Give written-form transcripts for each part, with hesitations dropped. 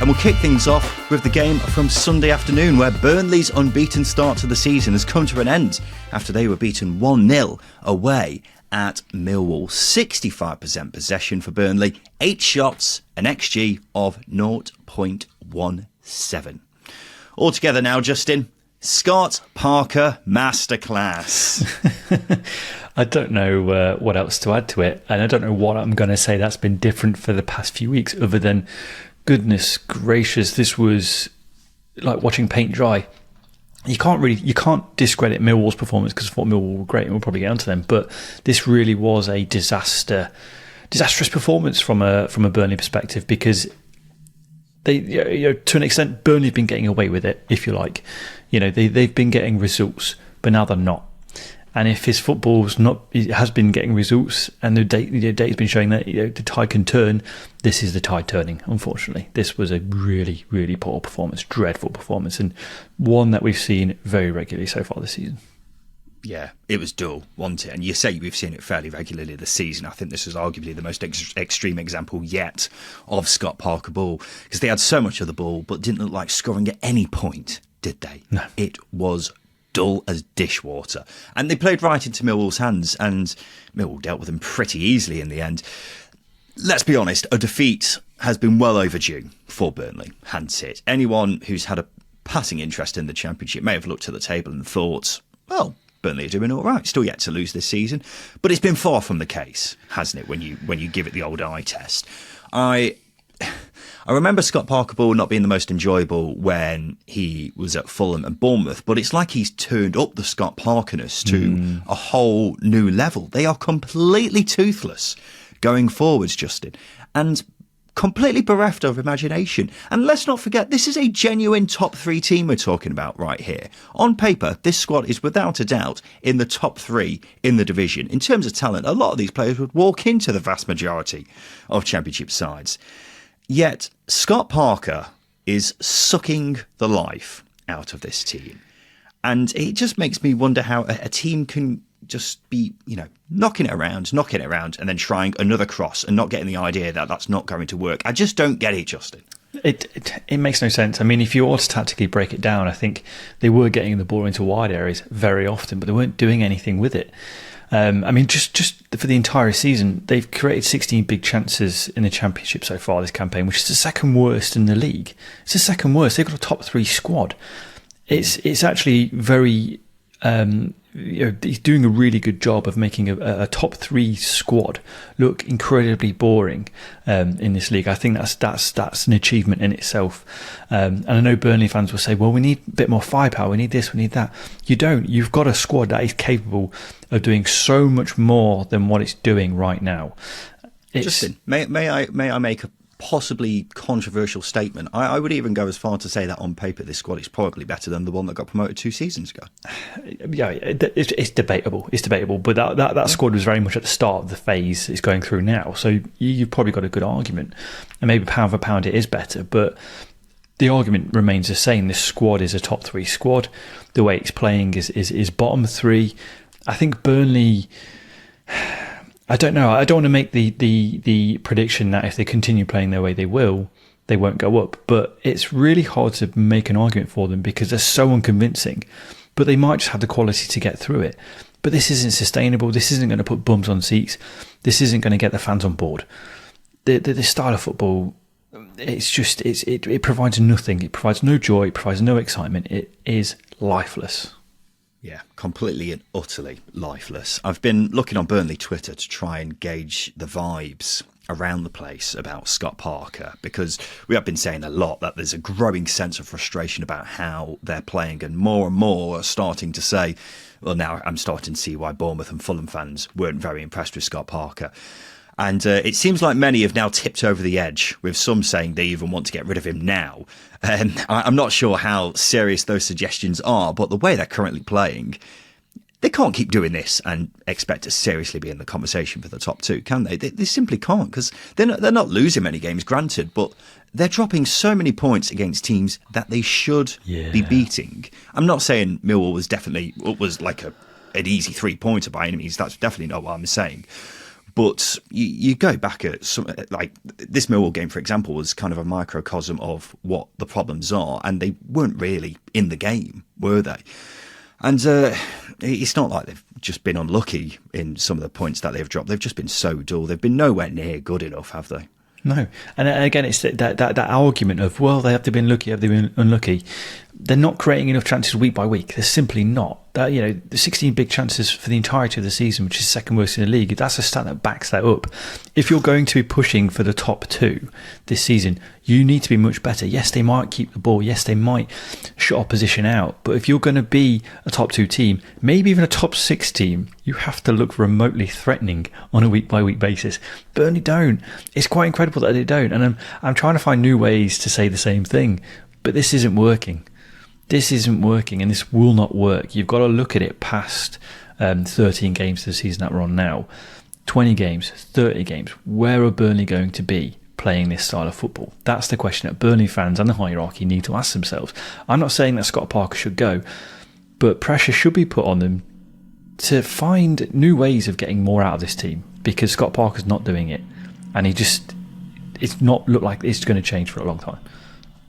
And we'll kick things off with the game from Sunday afternoon, where Burnley's unbeaten start to the season has come to an end after they were beaten 1-0 away at Millwall. 65% possession for Burnley, 8 shots, an XG of 0.17. All together now, Justin. Scott Parker masterclass. I don't know what else to add to it, and I don't know what I'm going to say that's been different for the past few weeks, other than, goodness gracious, this was like watching paint dry. You can't discredit Millwall's performance, because I thought Millwall were great, and we'll probably get onto them. But this really was a disastrous performance from a Burnley perspective, because they, to an extent, Burnley have been getting away with it, if you like. They've been getting results, but now they're not. And if his football's not, it has been getting results, and the data's been showing that the tide can turn, this is the tide turning. Unfortunately, this was a really, really poor performance, dreadful performance, and one that we've seen very regularly so far this season. Yeah, it was dull, wasn't it? And you say we've seen it fairly regularly this season. I think this was arguably the most extreme example yet of Scott Parker ball, because they had so much of the ball, but didn't look like scoring at any point, did they? No. It was dull as dishwater. And they played right into Millwall's hands, and Millwall dealt with them pretty easily in the end. Let's be honest, a defeat has been well overdue for Burnley, hence it. Anyone who's had a passing interest in the Championship may have looked at the table and thought, well, Burnley are doing all right, still yet to lose this season. But it's been far from the case, hasn't it, when you give it the old eye test. I remember Scott Parker ball not being the most enjoyable when he was at Fulham and Bournemouth, but it's like he's turned up the Scott Parkerness to a whole new level. They are completely toothless going forwards, Justin, and completely bereft of imagination. And let's not forget, this is a genuine top 3 team we're talking about right here. On paper, this squad is without a doubt in the top 3 in the division. In terms of talent, a lot of these players would walk into the vast majority of Championship sides. Yet, Scott Parker is sucking the life out of this team. And it just makes me wonder how a team can just be, knocking it around, and then trying another cross and not getting the idea that that's not going to work. I just don't get it, Justin. It makes no sense. I mean, if you ought to tactically break it down, I think they were getting the ball into wide areas very often, but they weren't doing anything with it. Just for the entire season, they've created 16 big chances in the Championship so far this campaign, which is the second worst in the league. It's the second worst. They've got a top 3 squad. It's actually very. He's doing a really good job of making a top 3 squad look incredibly boring in this league. I think that's an achievement in itself. And I know Burnley fans will say, well, we need a bit more firepower, we need this, we need that. You don't. You've got a squad that is capable of doing so much more than what it's doing right now. Justin, may I make a possibly controversial statement? I would even go as far to say that on paper this squad is probably better than the one that got promoted 2 seasons ago. Yeah, it's debatable. It's debatable, but that squad was very much at the start of the phase it's going through now. So you've probably got a good argument, and maybe pound for pound it is better. But the argument remains the same. This squad is a top 3 squad. The way it's playing is bottom 3. I think Burnley. I don't know. I don't want to make the prediction that if they continue playing their way, they won't go up. But it's really hard to make an argument for them because they're so unconvincing. But they might just have the quality to get through it. But this isn't sustainable. This isn't going to put bums on seats. This isn't going to get the fans on board. The style of football, it provides nothing. It provides no joy. It provides no excitement. It is lifeless. Yeah, completely and utterly lifeless. I've been looking on Burnley Twitter to try and gauge the vibes around the place about Scott Parker, because we have been saying a lot that there's a growing sense of frustration about how they're playing, and more are starting to say, well, now I'm starting to see why Bournemouth and Fulham fans weren't very impressed with Scott Parker. And it seems like many have now tipped over the edge, with some saying they even want to get rid of him now. I'm not sure how serious those suggestions are, but the way they're currently playing, they can't keep doing this and expect to seriously be in the conversation for the top 2, can they? They simply can't, because they're not losing many games, granted, but they're dropping so many points against teams that they should be beating. I'm not saying Millwall was like an easy 3-pointer by any means. That's definitely not what I'm saying. But you go back at some, like this Millwall game, for example, was kind of a microcosm of what the problems are, and they weren't really in the game, were they? And it's not like they've just been unlucky in some of the points that they've dropped. They've just been so dull. They've been nowhere near good enough, have they? No. And again, it's that argument of, well, they have to be lucky, have they been unlucky? They're not creating enough chances week by week. They're simply not. That, you know, the 16 big chances for the entirety of the season, which is second worst in the league, that's a stat that backs that up. If you're going to be pushing for the top two this season, you need to be much better. Yes, they might keep the ball. Yes, they might shut opposition out. But if you're going to be a top two team, maybe even a top six team, you have to look remotely threatening on a week by week basis. Burnley don't. It's quite incredible that they don't. And I'm trying to find new ways to say the same thing, but this isn't working. This isn't working, and this will not work. You've got to look at it past 13 games of the season that we're on now. 20 games, 30 games. Where are Burnley going to be playing this style of football? That's the question that Burnley fans and the hierarchy need to ask themselves. I'm not saying that Scott Parker should go, but pressure should be put on them to find new ways of getting more out of this team, because Scott Parker's not doing it, and it's not looked like it's going to change for a long time.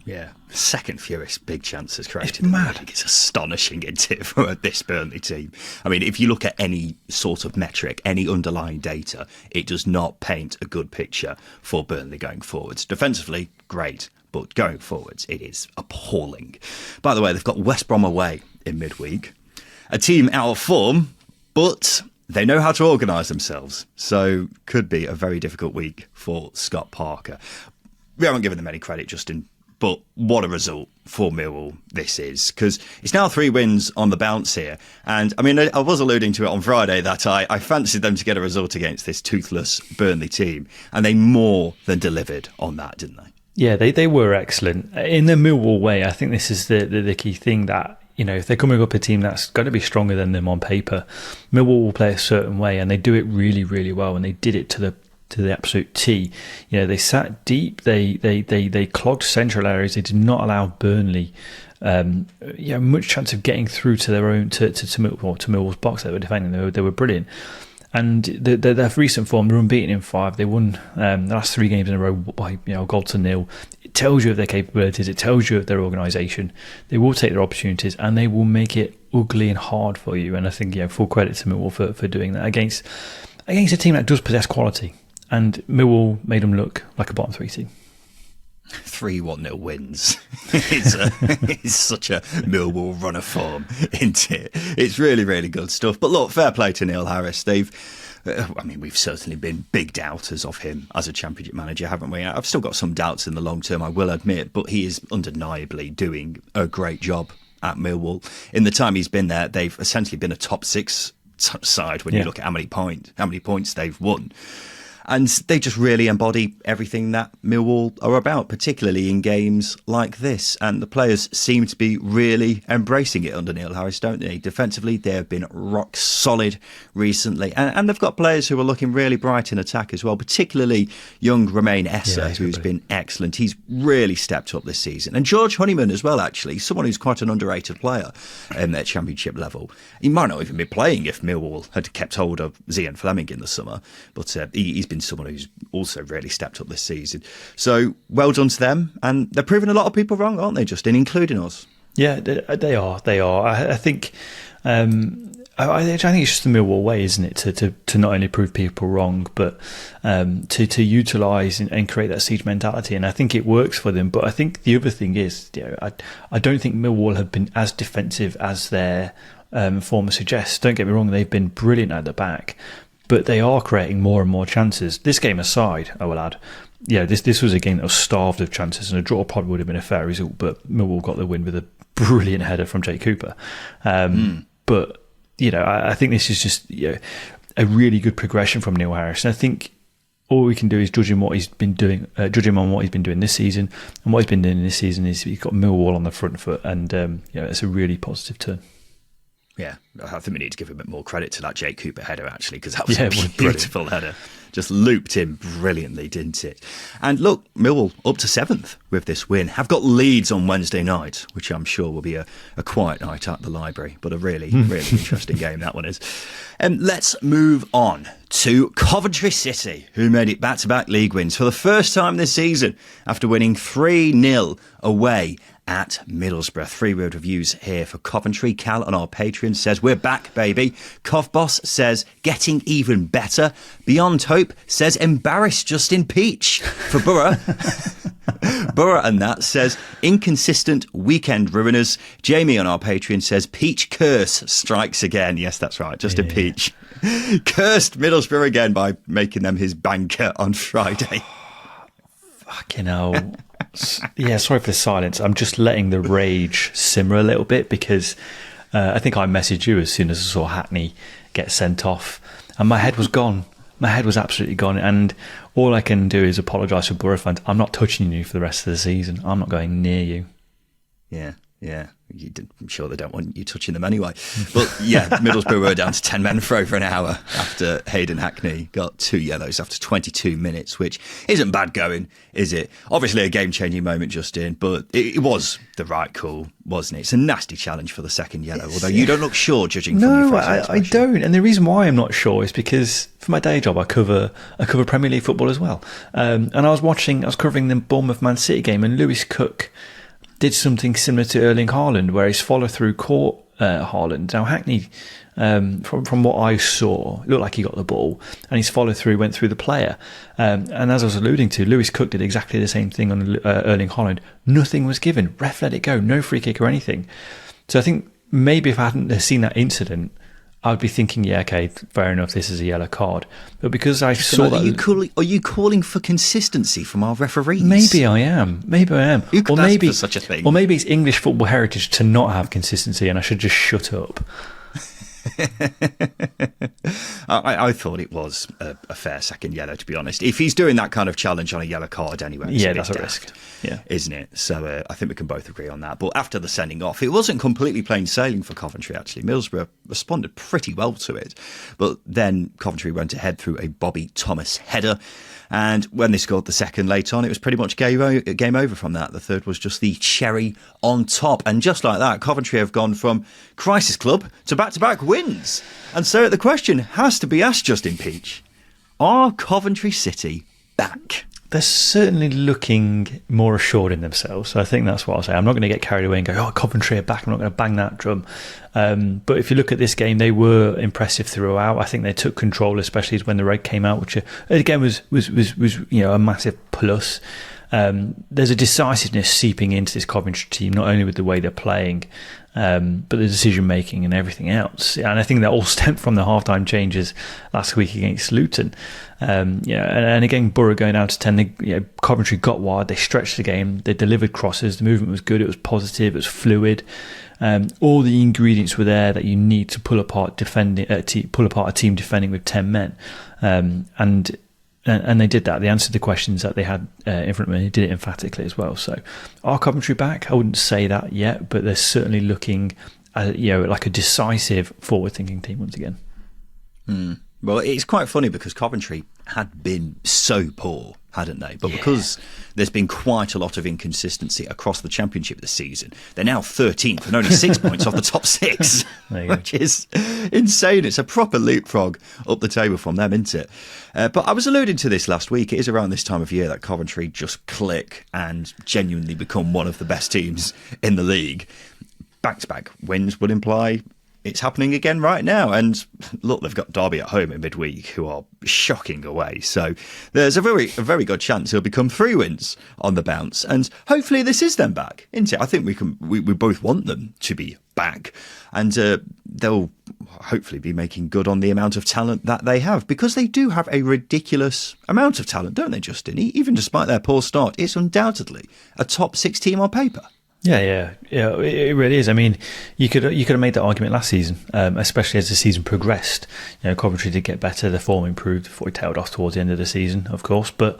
Yeah, second fewest big chances created. It's mad. It's astonishing, isn't it, for this Burnley team? I mean, if you look at any sort of metric, any underlying data, it does not paint a good picture for Burnley going forwards. Defensively, great, but going forwards, it is appalling. By the way, they've got West Brom away in midweek. A team out of form, but they know how to organise themselves. So could be a very difficult week for Scott Parker. We haven't given them any credit, Justin. But what a result for Millwall this is, because it's now 3 wins on the bounce here. And I mean, I was alluding to it on Friday that I fancied them to get a result against this toothless Burnley team. And they more than delivered on that, didn't they? Yeah, they were excellent. In the Millwall way, I think this is the key thing, that, you know, if they're coming up a team that's going to be stronger than them on paper, Millwall will play a certain way, and they do it really, really well. And they did it to the absolute T. You know, they sat deep, they clogged central areas, they did not allow Burnley much chance of getting through to their own to Millwall's box. They were defending, they were brilliant. And their recent form, they're unbeaten in 5. They won the last 3 games in a row by a goal to nil. It tells you of their capabilities, it tells you of their organisation. They will take their opportunities, and they will make it ugly and hard for you. And I think, full credit to Millwall for doing that against a team that does possess quality. And Millwall made them look like a bottom 3 team. 3 1-0 wins. It's such a Millwall run of form, isn't it? It's really, really good stuff. But look, fair play to Neil Harris. We've certainly been big doubters of him as a Championship manager, haven't we? I've still got some doubts in the long term, I will admit, but he is undeniably doing a great job at Millwall. In the time he's been there, they've essentially been a top 6 side when you look at how many points they've won. And they just really embody everything that Millwall are about, particularly in games like this. And the players seem to be really embracing it under Neil Harris, don't they? Defensively, they have been rock solid recently. And they've got players who are looking really bright in attack as well, particularly young Romain Essa, who's been excellent. He's really stepped up this season. And George Honeyman as well, actually, someone who's quite an underrated player at Championship level. He might not even be playing if Millwall had kept hold of Zian Fleming in the summer, but he's been someone who's also really stepped up this season. So well done to them, and they're proving a lot of people wrong, aren't they, Justin, including us? Yeah, they are. I think I think it's just the Millwall way, isn't it, to not only prove people wrong, but to utilise and create that siege mentality. And I think it works for them. But I think the other thing is, I don't think Millwall have been as defensive as their form suggests. Don't get me wrong, they've been brilliant at the back, but they are creating more and more chances. This game aside, I will add, this was a game that was starved of chances, and a draw probably would have been a fair result, but Millwall got the win with a brilliant header from Jake Cooper. But, I think this is just a really good progression from Neil Harris. And I think all we can do is judge him on what he's been doing this season. And what he's been doing this season is he's got Millwall on the front foot, and it's a really positive turn. Yeah, I think we need to give a bit more credit to that Jake Cooper header, actually, because that was a brilliant. beautiful header. Just looped in brilliantly, didn't it? And look, Millwall up to 7th with this win. Have got Leeds on Wednesday night, which I'm sure will be a quiet night at the library, but a really, really interesting game that one is. Let's move on to Coventry City, who made it back-to-back league wins for the first time this season after winning 3-0 away at Middlesbrough. 3-word reviews here for Coventry. Cal on our Patreon says, we're back, baby. Cov Boss says, getting even better. Beyond Hope says, embarrass Justin Peach. For Borough, Borough and that says, inconsistent weekend ruiners. Jamie on our Patreon says, Peach curse strikes again. Yes, that's right, Justin Peach. Cursed Middlesbrough again by making them his banker on Friday. Fucking hell. Yeah, sorry for the silence. I'm just letting the rage simmer a little bit because I think I messaged you as soon as I saw Hackney get sent off, and my head was gone. My head was absolutely gone, and all I can do is apologise for Borough fans. I'm not touching you for the rest of the season. I'm not going near you. Yeah. I'm sure they don't want you touching them anyway. But yeah, Middlesbrough were down to 10 men for over an hour after Hayden Hackney got 2 yellows after 22 minutes, which isn't bad going, is it? Obviously a game-changing moment, Justin, but it was the right call, wasn't it? It's a nasty challenge for the second yellow, although you don't look sure judging from your facial expression. I don't. And the reason why I'm not sure is because for my day job, I cover Premier League football as well. And I was covering the Bournemouth Man City game, and Lewis Cook did something similar to Erling Haaland, where his follow-through caught Haaland. Now, Hackney, from what I saw, looked like he got the ball, and his follow-through went through the player. And as I was alluding to, Lewis Cook did exactly the same thing on Erling Haaland. Nothing was given. Ref let it go. No free kick or anything. So I think maybe if I hadn't seen that incident, I'd be thinking, yeah, okay, fair enough, this is a yellow card. But because I saw that... Are you calling for consistency from our referees? Maybe I am. Who could ask for such a thing? Or maybe it's English football heritage to not have consistency and I should just shut up. I thought it was a fair second yellow, to be honest. If he's doing that kind of challenge on a yellow card anyway, it's that's a risk. Yeah, isn't it? So I think we can both agree on that. But after the sending off, it wasn't completely plain sailing for Coventry, actually. Middlesbrough responded pretty well to it. But then Coventry went ahead through a Bobby Thomas header. And when they scored the second late on, it was pretty much game over from that. The third was just the cherry on top. And just like that, Coventry have gone from crisis club to back-to-back wins. And so the question has to be asked, Justin Peach, are Coventry City back? They're certainly looking more assured in themselves. So I think that's what I'll say. I'm not going to get carried away and go, oh, Coventry are back. I'm not going to bang that drum. But if you look at this game, they were impressive throughout. I think they took control, especially when the red came out, which again was a massive plus. There's a decisiveness seeping into this Coventry team, not only with the way they're playing, but the decision making and everything else. And I think that all stemmed from the halftime changes last week against Luton. And again, Borough going down to 10. Coventry got wide. They stretched the game. They delivered crosses. The movement was good. It was positive. It was fluid. All the ingredients were there that you need to pull apart a team defending with 10 men. And they did that. They answered the questions that they had in front of them. They did it emphatically as well. So, are Coventry back? I wouldn't say that yet, but they're certainly looking, like a decisive, forward-thinking team once again. Well, it's quite funny because Coventry had been so poor, hadn't they? But because there's been quite a lot of inconsistency across the Championship this season, they're now 13th and only 6 points off the top 6, which is insane. It's a proper leapfrog up the table from them, isn't it? But I was alluding to this last week. It is around this time of year that Coventry just click and genuinely become one of the best teams in the league. Back-to-back wins would imply it's happening again right now. And look, they've got Derby at home in midweek, who are shocking away. So there's a very good chance he'll become 3 wins on the bounce. And hopefully this is them back, isn't it? I think we both want them to be back. And they'll hopefully be making good on the amount of talent that they have, because they do have a ridiculous amount of talent, don't they, Justin? Even despite their poor start, it's undoubtedly a top 6 team on paper. Yeah, it really is. I mean, you could have made that argument last season, especially as the season progressed. Coventry did get better, their form improved before it tailed off towards the end of the season, of course. But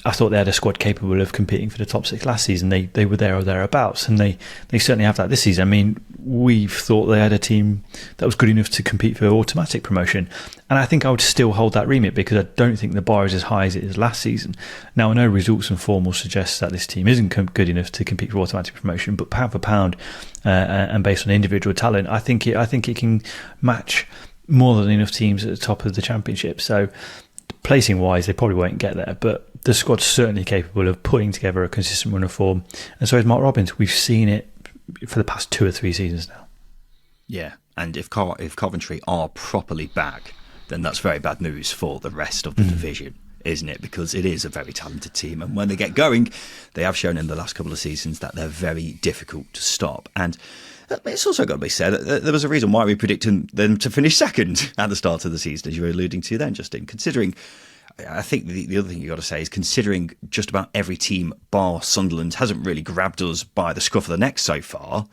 I thought they had a squad capable of competing for the top 6 last season. They were there or thereabouts, and they certainly have that this season. I mean, we've thought they had a team that was good enough to compete for automatic promotion. And I think I would still hold that remit because I don't think the bar is as high as it is last season. Now, I know results and form will suggest that this team isn't good enough to compete for automatic promotion, but pound for pound and based on individual talent, I think it can match more than enough teams at the top of the Championship. So placing wise, they probably won't get there, but the squad's certainly capable of putting together a consistent run of form. And so is Mark Robins. We've seen it for the past 2 or 3 seasons now. Yeah, and if Coventry are properly back, then that's very bad news for the rest of the division, isn't it? Because it is a very talented team, and when they get going, they have shown in the last couple of seasons that they're very difficult to stop. And it's also got to be said that there was a reason why we predicted them to finish second at the start of the season, as you were alluding to then, Justin. Considering, I think the other thing you've got to say is, considering just about every team bar Sunderland hasn't really grabbed us by the scruff of the neck so far,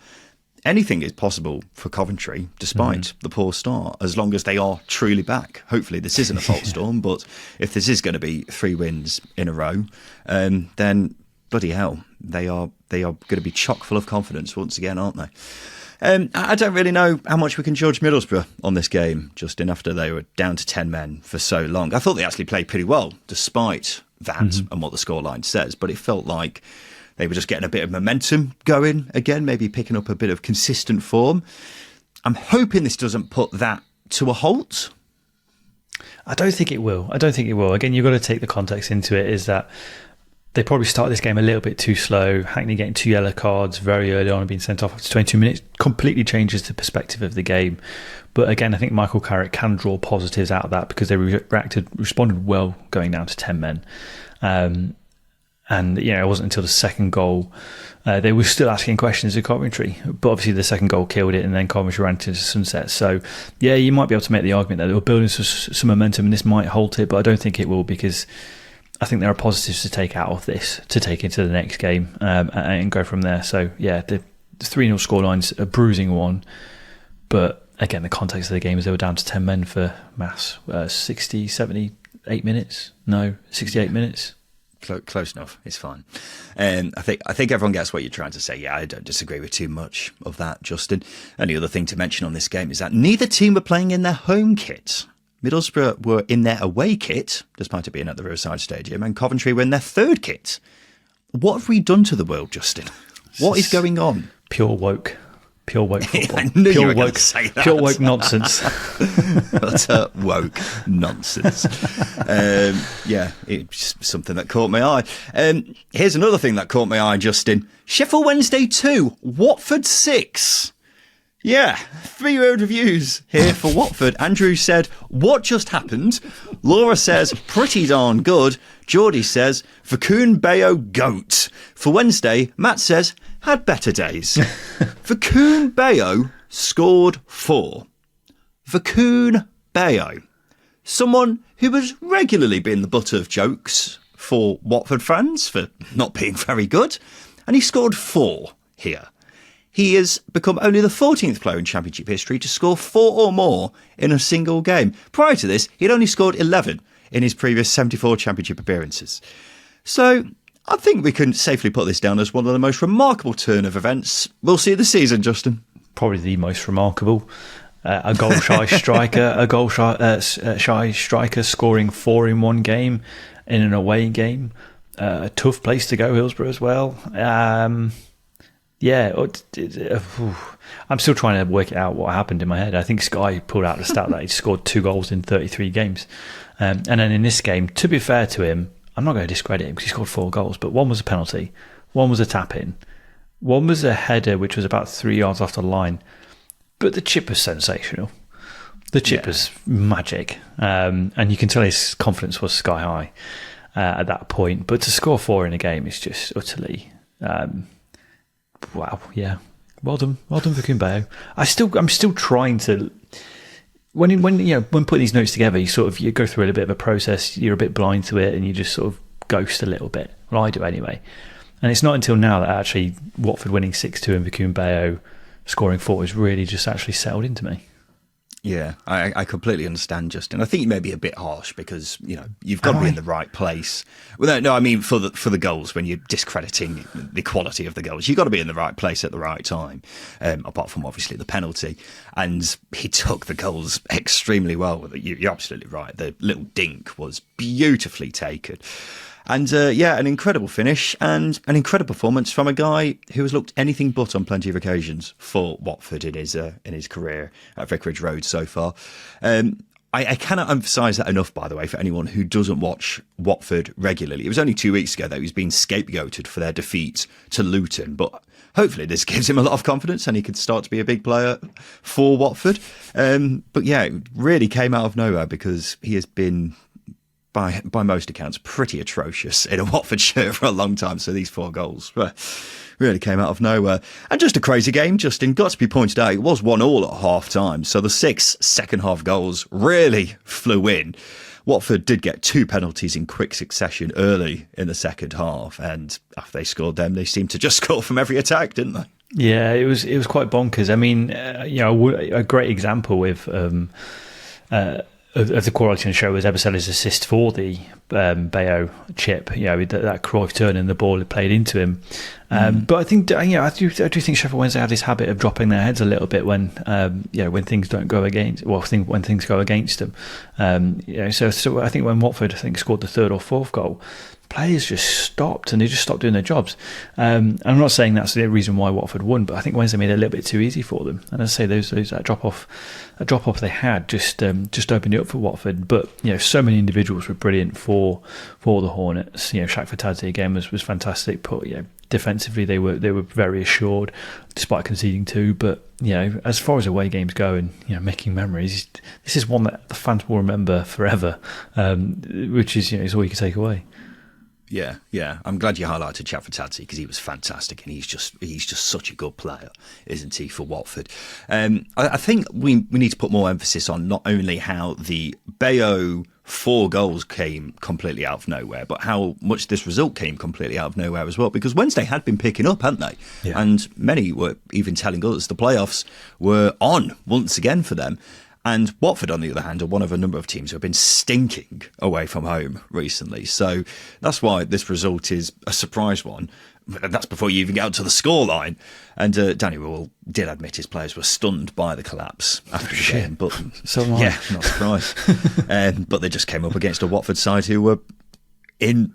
anything is possible for Coventry, despite the poor start, as long as they are truly back. Hopefully this isn't a false storm, but if this is going to be 3 wins in a row, then bloody hell, they are going to be chock full of confidence once again, aren't they? I don't really know how much we can judge Middlesbrough on this game, Justin, after they were down to 10 men for so long. I thought they actually played pretty well, despite that and what the scoreline says, but it felt like they were just getting a bit of momentum going again, maybe picking up a bit of consistent form. I'm hoping this doesn't put that to a halt. I don't think it will. Again, you've got to take the context into it, is that they probably started this game a little bit too slow. Hackney getting 2 yellow cards very early on and being sent off after 22 minutes completely changes the perspective of the game. But again, I think Michael Carrick can draw positives out of that because they responded well going down to 10 men. And it wasn't until the second goal they were still asking questions of Coventry, but obviously the second goal killed it, and then Coventry ran into sunset. So yeah, you might be able to make the argument that they were building some momentum and this might halt it, but I don't think it will, because I think there are positives to take out of this to take into the next game and go from there. So yeah, the 3-0 scoreline's a bruising one, but again, the context of the game is they were down to 10 men for mass 68 minutes. Close enough. It's fine. I think everyone gets what you're trying to say. Yeah, I don't disagree with too much of that, Justin. Only other thing to mention on this game is that neither team were playing in their home kit. Middlesbrough were in their away kit, despite it being at the Riverside Stadium, and Coventry were in their third kit. What have we done to the world, Justin? What is going on? Pure woke football. I knew you were going to say that. Pure woke nonsense. Utter woke nonsense. It's something that caught my eye. Here's another thing that caught my eye, Justin. Sheffield Wednesday 2, Watford 6. Yeah, 3-word reviews here for Watford. Andrew said, "What just happened?" Laura says, "Pretty darn good." Geordie says, "Vakoun Bayo goat." For Wednesday, Matt says, "Had better days." Vakoun Bayo scored 4. Vakoun Bayo, someone who has regularly been the butt of jokes for Watford fans for not being very good, and he scored 4 here. He has become only the 14th player in Championship history to score 4 or more in a single game. Prior to this, he'd only scored 11 in his previous 74 Championship appearances. So I think we can safely put this down as one of the most remarkable turn of events we'll see this season, Justin. Probably the most remarkable. A goal-shy striker scoring 4 in one game in an away game. A tough place to go, Hillsborough, as well. I'm still trying to work it out what happened in my head. I think Sky pulled out the stat that he scored 2 goals in 33 games. And then in this game, to be fair to him, I'm not going to discredit him because he scored 4 goals, but 1 was a penalty, 1 was a tap-in, 1 was a header which was about 3 yards off the line. But the chip was sensational. The chip was magic. And you can tell his confidence was sky high at that point. But to score 4 in a game is just utterly... wow, yeah. Well done, Vakoun Bayo. I'm still trying to. When putting these notes together, you go through a bit of a process. You're a bit blind to it, and you just sort of ghost a little bit. Well, I do anyway. And it's not until now that actually Watford winning 6-2 and Vakoun Bayo scoring 4 has really just actually settled into me. Yeah, I completely understand, Justin. I think you may be a bit harsh because you've got to be in the right place. Well, no, I mean for the goals. When you're discrediting the quality of the goals, you've got to be in the right place at the right time. Apart from obviously the penalty, and he took the goals extremely well with it. You're absolutely right. The little dink was beautifully taken. And an incredible finish and an incredible performance from a guy who has looked anything but on plenty of occasions for Watford in his career at Vicarage Road so far. I cannot emphasise that enough, by the way, for anyone who doesn't watch Watford regularly. It was only 2 weeks ago that he was being scapegoated for their defeat to Luton, but hopefully this gives him a lot of confidence and he could start to be a big player for Watford. But yeah, it really came out of nowhere because he has been, by most accounts, pretty atrocious in a Watford shirt for a long time. So these 4 goals really came out of nowhere. And just a crazy game, Justin. Got to be pointed out, it was 1-1 at half time. So the 6 second half goals really flew in. Watford did get 2 penalties in quick succession early in the second half. And after they scored them, they seemed to just score from every attack, didn't they? Yeah, it was quite bonkers. I mean, a great example with of the quality on show was Eberseli's assist for the Bayo chip. That Cruyff turn and the ball had played into him. But I think I do think Sheffield Wednesday have this habit of dropping their heads a little bit when things don't go against. Well, when things go against them. So I think when Watford scored the 3rd or 4th goal, players just stopped and they just stopped doing their jobs. I'm not saying that's the reason why Watford won, but I think Wednesday made it a little bit too easy for them. And as I say, that drop off they had just opened it up for Watford. But so many individuals were brilliant for the Hornets. Shaq Fatadze again was fantastic. But defensively they were very assured despite conceding 2. But as far as away games go and making memories, this is one that the fans will remember forever, which is all you can take away. Yeah. I'm glad you highlighted Shaq Fatadze because he was fantastic and he's just such a good player, isn't he, for Watford? I think we need to put more emphasis on not only how the Bayo 4 goals came completely out of nowhere, but how much this result came completely out of nowhere as well, because Wednesday had been picking up, hadn't they? Yeah. And many were even telling us the playoffs were on once again for them. And Watford, on the other hand, are one of a number of teams who have been stinking away from home recently. So that's why this result is a surprise one. And that's before you even get out to the scoreline. And Danny Rule did admit his players were stunned by the collapse after the game. But so yeah, not surprised. But they just came up against a Watford side who were in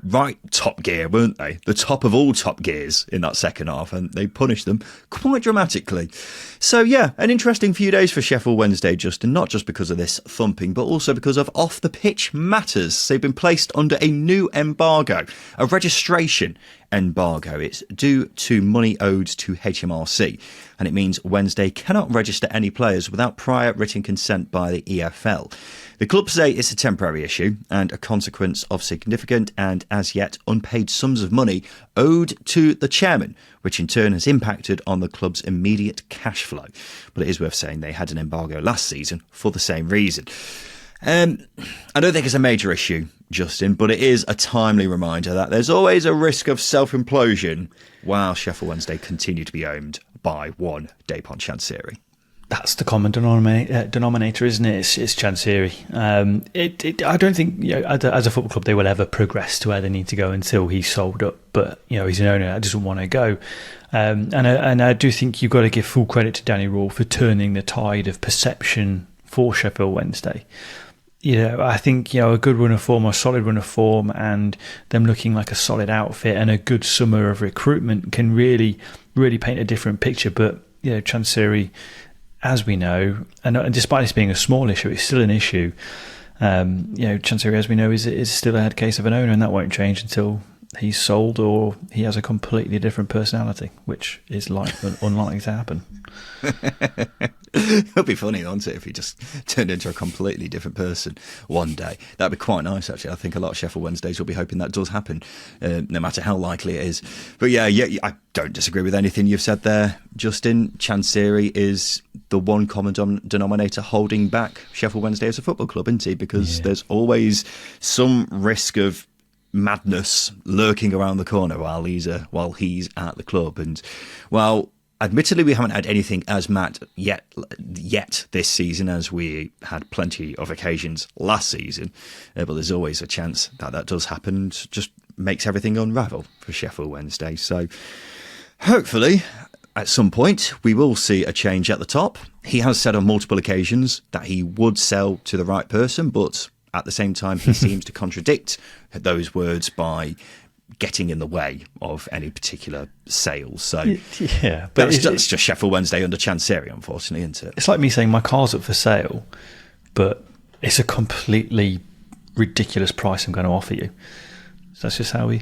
right top gear, weren't they? The top of all top gears in that second half, and they punished them quite dramatically. So yeah, an interesting few days for Sheffield Wednesday, Justin, not just because of this thumping, but also because of off-the-pitch matters. They've been placed under a new embargo, a registration embargo. It's due to money owed to HMRC, and it means Wednesday cannot register any players without prior written consent by the EFL. The club say it's a temporary issue and a consequence of significant and as yet unpaid sums of money owed to the chairman, which in turn has impacted on the club's immediate cash flow. But it is worth saying they had an embargo last season for the same reason. I don't think it's a major issue, Justin, but it is a timely reminder that there's always a risk of self-implosion while Sheffield Wednesday continue to be owned by one Dejphon Chansiri. That's the common denominator, isn't it? It's Chansiri. I don't think as a football club they will ever progress to where they need to go until he's sold up. But he's an owner that doesn't want to go, and I do think you've got to give full credit to Danny Rule for turning the tide of perception for Sheffield Wednesday. I think a good run of form, a solid run of form, and them looking like a solid outfit and a good summer of recruitment can really, really paint a different picture. But Chansiri, as we know, and despite this being a small issue, it's still an issue. Chansiri, as we know, is still a head case of an owner, and that won't change until he's sold or he has a completely different personality, which is unlikely to happen. It would be funny, wouldn't it, if he just turned into a completely different person one day. That'd be quite nice, actually. I think a lot of Sheffield Wednesdays will be hoping that does happen, no matter how likely it is. But yeah, I don't disagree with anything you've said there, Justin. Chansiri is the one common denominator holding back Sheffield Wednesday as a football club, isn't he? Because there's always some risk of madness lurking around the corner while he's at the club. And while Admittedly, we haven't had anything as mad yet this season, as we had plenty of occasions last season. But there's always a chance that does happen, and just makes everything unravel for Sheffield Wednesday. So hopefully, at some point, we will see a change at the top. He has said on multiple occasions that he would sell to the right person, but at the same time, he seems to contradict those words by getting in the way of any particular sales. So yeah, but that's just Sheffield Wednesday under Chancery, unfortunately, isn't it? It's like me saying my car's up for sale, but it's a completely ridiculous price I'm going to offer you. So that's just how he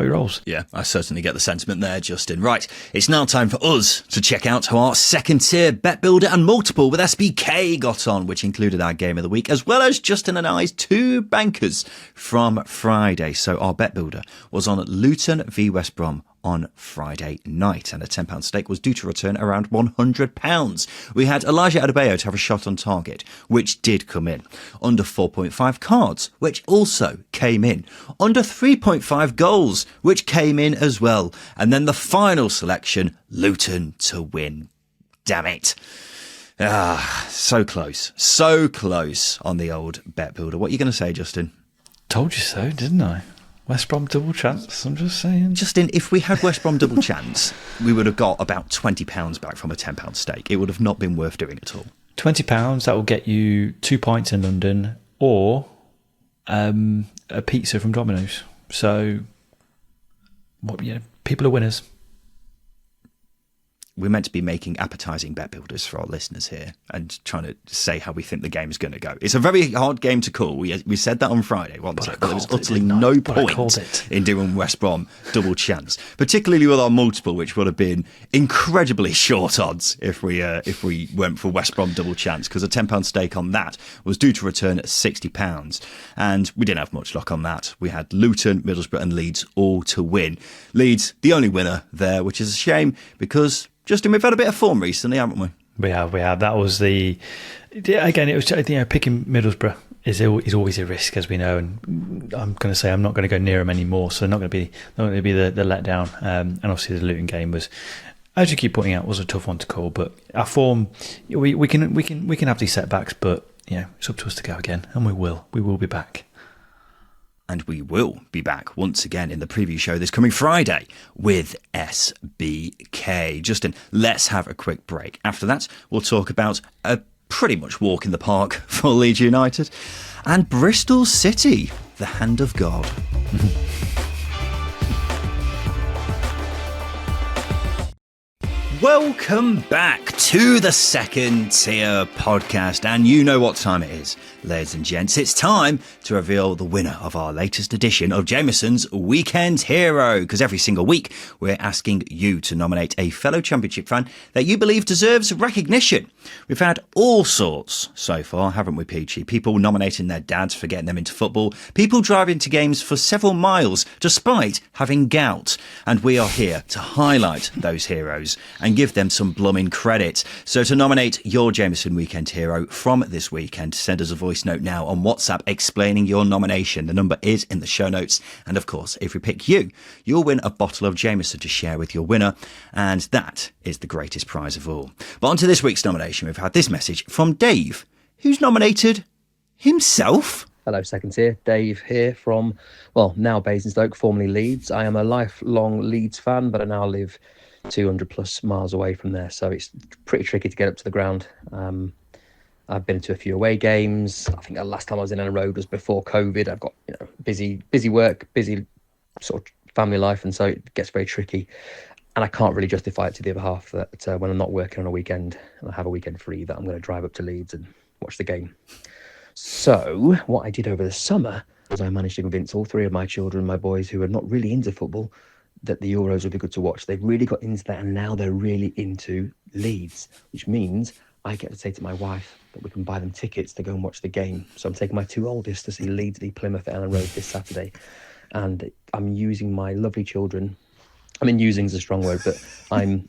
rolls. Yeah, I certainly get the sentiment there, Justin. Right, it's now time for us to check out how our second tier bet builder and multiple with SBK got on, which included our game of the week, as well as Justin and I's two bankers from Friday. So our bet builder was on Luton v West Brom on Friday night, and a £10 stake was due to return around £100. We had Elijah Adebayo to have a shot on target, which did come in. Under 4.5 cards, which also came in. Under 3.5 goals, which came in as well. And then the final selection, Luton to win. Damn it. So close. So close on the old bet builder. What are you going to say, Justin? Told you so, didn't I? West Brom double chance, I'm just saying. Justin, if we had West Brom double chance, we would have got about £20 back from a £10 stake. It would have not been worth doing at all. £20, that will get you 2 pints in London or a pizza from Domino's. So, people are winners. We're meant to be making appetising bet builders for our listeners here and trying to say how we think the game is going to go. It's a very hard game to call. We said that on Friday, wasn't it? But there was utterly no point in doing West Brom double chance, particularly with our multiple, which would have been incredibly short odds if we went for West Brom double chance, because a £10 stake on that was due to return at £60, and we didn't have much luck on that. We had Luton, Middlesbrough and Leeds all to win. Leeds, the only winner there, which is a shame because, Justin, we've had a bit of form recently, haven't we? We have. That was again, it was, picking Middlesbrough is always a risk, as we know, and I'm going to say I'm not going to go near them anymore, so they're not going to be the letdown. And obviously the Luton game was, as you keep pointing out, was a tough one to call. But our form, we can have these setbacks, but it's up to us to go again, and we will be back. And we will be back once again in the preview show this coming Friday with SBK. Justin, let's have a quick break. After that, we'll talk about a pretty much walk in the park for Leeds United and Bristol City, the hand of God. Welcome back to the Second Tier Podcast, and you know what time it is, ladies and gents. It's time to reveal the winner of our latest edition of Jameson's Weekend Hero, because every single week we're asking you to nominate a fellow Championship fan that you believe deserves recognition. We've had all sorts so far, haven't we, Peachy? People nominating their dads for getting them into football, people driving to games for several miles despite having gout, and we are here to highlight those heroes and give them some blooming credit. So to nominate your Jameson Weekend Hero from this weekend, send us a voice note now on WhatsApp explaining your nomination. The number is in the show notes. And of course, if we pick you, you'll win a bottle of Jameson to share with your winner. And that is the greatest prize of all. But on to this week's nomination. We've had this message from Dave, who's nominated himself. Hello, Second Tier. Dave here from, now Basingstoke, formerly Leeds. I am a lifelong Leeds fan, but I now live 200 plus miles away from there, so it's pretty tricky to get up to the ground. I've been to a few away games. I think the last time I was in a road was before COVID. I've got busy work, busy sort of family life, and so it gets very tricky. And I can't really justify it to the other half that when I'm not working on a weekend and I have a weekend free, that I'm going to drive up to Leeds and watch the game. So what I did over the summer was I managed to convince all three of my children, my boys, who are not really into football, that the Euros would be good to watch. They've really got into that, and now they're really into Leeds, which means I get to say to my wife that we can buy them tickets to go and watch the game. So I'm taking my two oldest to see Leeds v Plymouth at Ellen Road this Saturday, and I'm using my lovely children. I mean, using is a strong word, but I'm